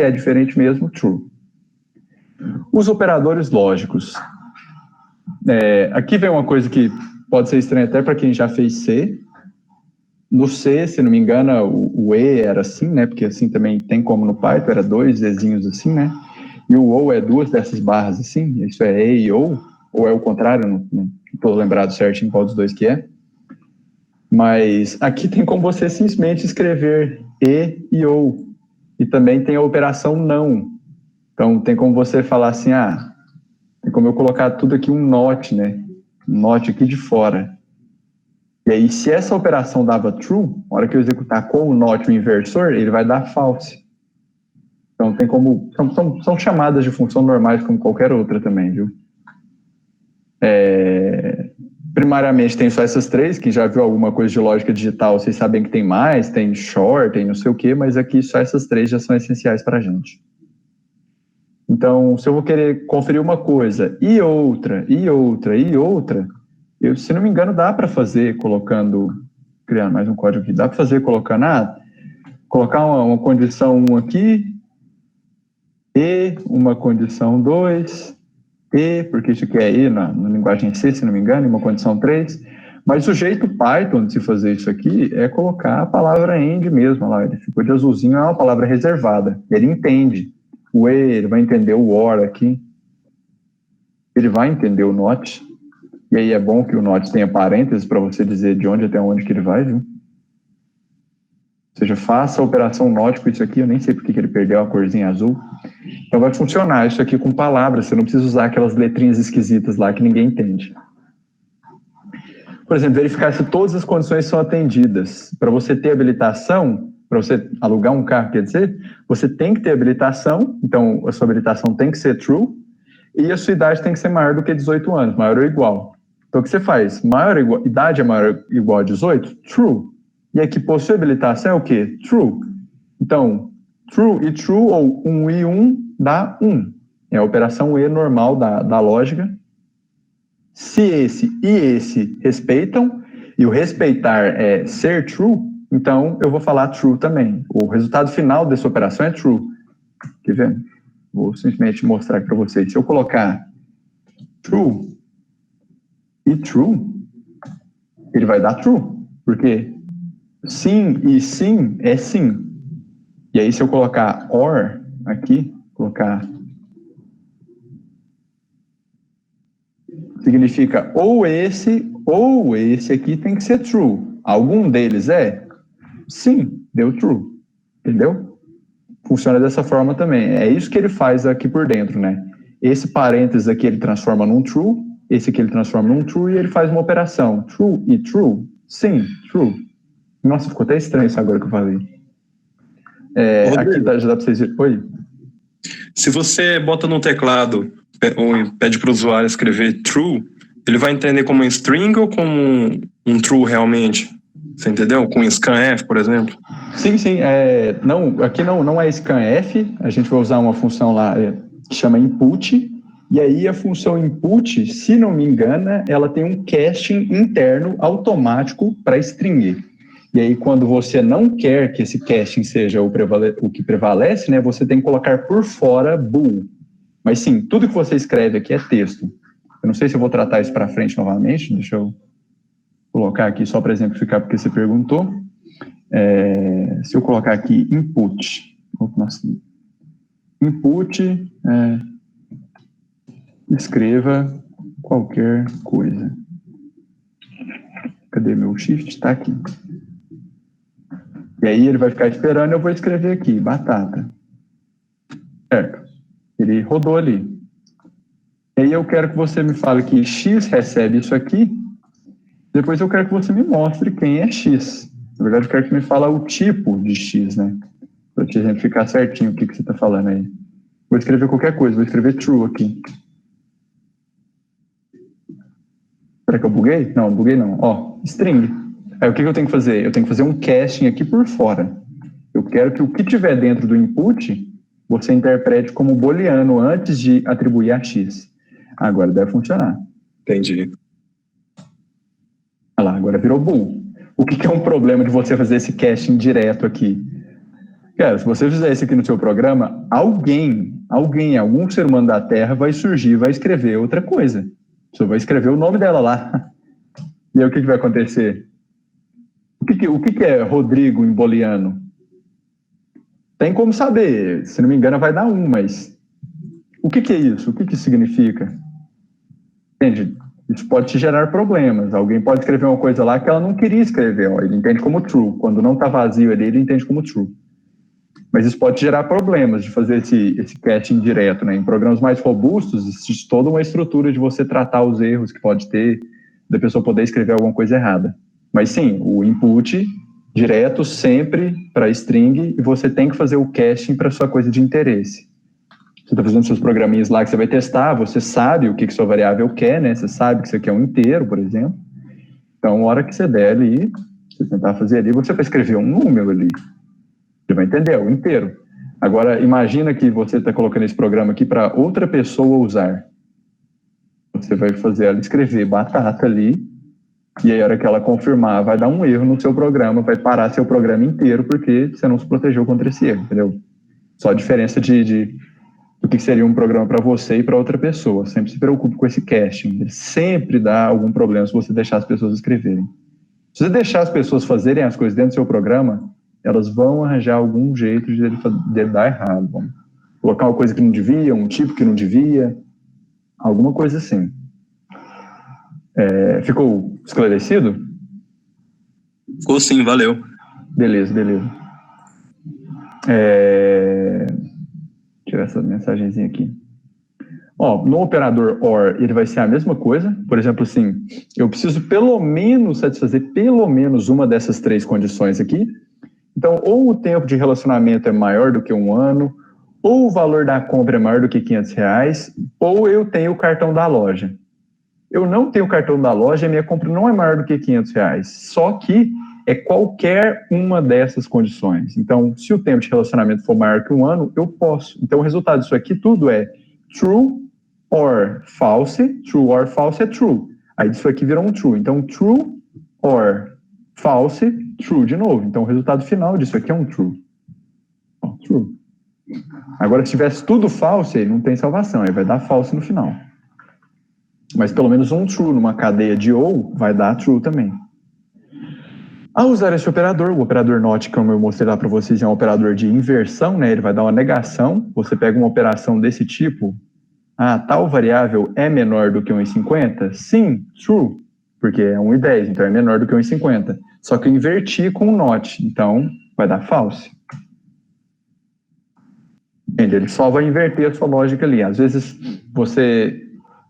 é diferente mesmo, true. Os operadores lógicos. Aqui vem uma coisa que pode ser estranha até para quem já fez C. No C, se não me engano, o E era assim, né? Porque assim também tem como no Python, era 2 Ezinhos assim, né? E o O é 2 dessas barras assim, isso é E e O, ou é o contrário, não estou lembrado certinho qual dos dois que é. Mas aqui tem como você simplesmente escrever E e O. E também tem a operação não. Então tem como você falar assim, tem como eu colocar tudo aqui um not, né? Um not aqui de fora. E aí, se essa operação dava true, na hora que eu executar com o not o inversor, ele vai dar false. Então, tem como... São chamadas de função normais como qualquer outra também, viu? Primariamente, tem só essas três, que já viu alguma coisa de lógica digital, vocês sabem que tem mais, tem short, tem não sei o quê, mas aqui só essas três já são essenciais para a gente. Então, se eu vou querer conferir uma coisa, e outra, se não me engano, dá para fazer criando mais um código aqui, dá para fazer colocando, colocar uma condição 1 aqui, e uma condição 2, e, porque isso aqui é e na linguagem C, se não me engano, e uma condição 3, mas o jeito Python de se fazer isso aqui é colocar a palavra end mesmo, lá, ele ficou de azulzinho, é uma palavra reservada, ele entende o e, ele vai entender o or aqui, ele vai entender o not. E aí é bom que o not tenha parênteses para você dizer de onde até onde que ele vai, viu? Ou seja, faça a operação not com isso aqui, eu nem sei porque que ele perdeu a corzinha azul. Então vai funcionar isso aqui com palavras, você não precisa usar aquelas letrinhas esquisitas lá que ninguém entende. Por exemplo, verificar se todas as condições são atendidas. Para você ter habilitação, para você alugar um carro, quer dizer, você tem que ter habilitação, então a sua habilitação tem que ser true, e a sua idade tem que ser maior do que 18 anos, maior ou igual. Então, o que você faz? Idade é maior ou igual a 18? True. E aqui, possui habilitação é o quê? True. Então, true e true, ou 1 e 1, dá 1. É a operação E normal da lógica. Se esse e esse respeitam, e o respeitar é ser true, então eu vou falar true também. O resultado final dessa operação é true. Quer ver? Vou simplesmente mostrar aqui para vocês. Se eu colocar true e true, ele vai dar true, porque sim e sim é sim. E aí se eu colocar or aqui, significa ou esse aqui tem que ser true. Algum deles é? Sim, deu true. Entendeu? Funciona dessa forma também. É isso que ele faz aqui por dentro, né? Esse parênteses aqui ele transforma num true, esse aqui ele transforma num true e ele faz uma operação. True e true? Sim, true. Nossa, ficou até estranho isso agora que eu falei. Aqui já dá para vocês verem. Oi? Se você bota no teclado ou pede para o usuário escrever true, ele vai entender como um string ou como um true realmente? Você entendeu? Com scanf, por exemplo? Sim. Aqui não é scanf, a gente vai usar uma função lá que chama input, e aí a função input, se não me engano, ela tem um casting interno automático para string. E aí, quando você não quer que esse casting seja o que prevalece, né, você tem que colocar por fora bool. Mas sim, tudo que você escreve aqui é texto. Eu não sei se eu vou tratar isso para frente novamente, deixa eu colocar aqui só para exemplificar porque você perguntou. Se eu colocar aqui input, escreva qualquer coisa. Cadê meu shift? Tá aqui. E aí ele vai ficar esperando, eu vou escrever aqui, batata. Certo. Ele rodou ali. E aí eu quero que você me fale que X recebe isso aqui. Depois eu quero que você me mostre quem é X. Na verdade, eu quero que me fale o tipo de X, né? Para a gente ficar certinho o que você está falando aí. Vou escrever qualquer coisa, vou escrever true aqui. Será que eu buguei? Não, buguei não. Ó, string. Aí o que eu tenho que fazer? Eu tenho que fazer um casting aqui por fora. Eu quero que o que tiver dentro do input, você interprete como booleano antes de atribuir a X. Agora deve funcionar. Entendi. Olha lá, agora virou bool. O que é um problema de você fazer esse casting direto aqui? Cara, se você fizer isso aqui no seu programa, algum ser humano da Terra vai surgir, vai escrever outra coisa. Você vai escrever o nome dela lá. E aí o que vai acontecer? O que é Rodrigo em booleano? Tem como saber, se não me engano vai dar 1, mas o que é isso? O que significa? Entende? Isso pode te gerar problemas. Alguém pode escrever uma coisa lá que ela não queria escrever. Ó, ele entende como true. Quando não está vazio ali, ele entende como true. Mas isso pode gerar problemas de fazer esse casting direto, né? Em programas mais robustos, existe toda uma estrutura de você tratar os erros que pode ter, da pessoa poder escrever alguma coisa errada. Mas sim, o input direto sempre para string, e você tem que fazer o casting para sua coisa de interesse. Você está fazendo seus programinhos lá que você vai testar, você sabe o que sua variável quer, né? Você sabe que você quer um inteiro, por exemplo. Então, a hora que você der ali, você tentar fazer ali, você vai escrever um número ali. Você vai entender, o inteiro. Agora, imagina que você está colocando esse programa aqui para outra pessoa usar. Você vai fazer ela escrever batata ali, e aí a hora que ela confirmar, vai dar um erro no seu programa, vai parar seu programa inteiro, porque você não se protegeu contra esse erro, entendeu? Só a diferença do que seria um programa para você e para outra pessoa. Sempre se preocupe com esse casting. Ele sempre dá algum problema se você deixar as pessoas escreverem. Se você deixar as pessoas fazerem as coisas dentro do seu programa, elas vão arranjar algum jeito de ele dar errado. Vão colocar uma coisa que não devia, um tipo que não devia, alguma coisa assim. Ficou esclarecido? Ficou sim, valeu. Beleza. Tirar essa mensagenzinha aqui. Ó, no operador OR, ele vai ser a mesma coisa. Por exemplo, assim, eu preciso pelo menos satisfazer pelo menos uma dessas 3 condições aqui. Então, ou o tempo de relacionamento é maior do que 1 ano, ou o valor da compra é maior do que R$500, ou eu tenho o cartão da loja. Eu não tenho o cartão da loja e minha compra não é maior do que R$500. Só que é qualquer uma dessas condições. Então, se o tempo de relacionamento for maior que 1 ano, eu posso. Então, o resultado disso aqui tudo é true or false. True or false é true. Aí isso aqui virou um true. Então, true or false, true de novo. Então, o resultado final disso aqui é um true. Ó, true. Agora, se tivesse tudo false, aí não tem salvação. Aí vai dar false no final. Mas pelo menos um true numa cadeia de ou vai dar true também. Ao usar esse operador, o operador not, como eu mostrei lá para vocês, é um operador de inversão, né? Ele vai dar uma negação. Você pega uma operação desse tipo, tal variável é menor do que 1,50? Sim, true, porque é 1,10, então é menor do que 1,50. Só que eu inverti com o not, então vai dar false. Entende? Ele só vai inverter a sua lógica ali. Às vezes você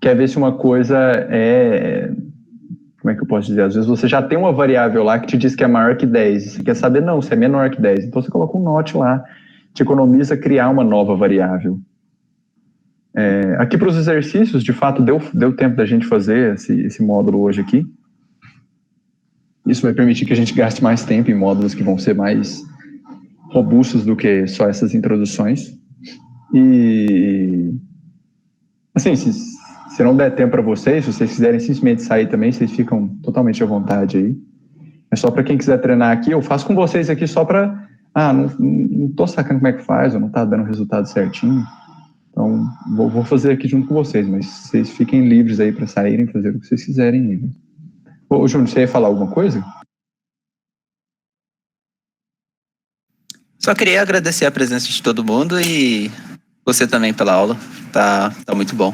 quer ver se uma coisa como é que eu posso dizer? Às vezes você já tem uma variável lá que te diz que é maior que 10. Você quer saber, não, se é menor que 10. Então você coloca um not lá, te economiza criar uma nova variável. Aqui para os exercícios, de fato, deu tempo da gente fazer esse módulo hoje aqui. Isso vai permitir que a gente gaste mais tempo em módulos que vão ser mais robustos do que só essas introduções. E, assim, se não der tempo para vocês, se vocês quiserem simplesmente sair também, vocês ficam totalmente à vontade aí. É só para quem quiser treinar aqui, eu faço com vocês aqui só para... não tô sacando como é que faz, ou não tá dando o resultado certinho. Então, vou fazer aqui junto com vocês, mas vocês fiquem livres aí para saírem, fazer o que vocês quiserem aí. Ô, Júnior, você ia falar alguma coisa? Só queria agradecer a presença de todo mundo e você também pela aula. Tá muito bom.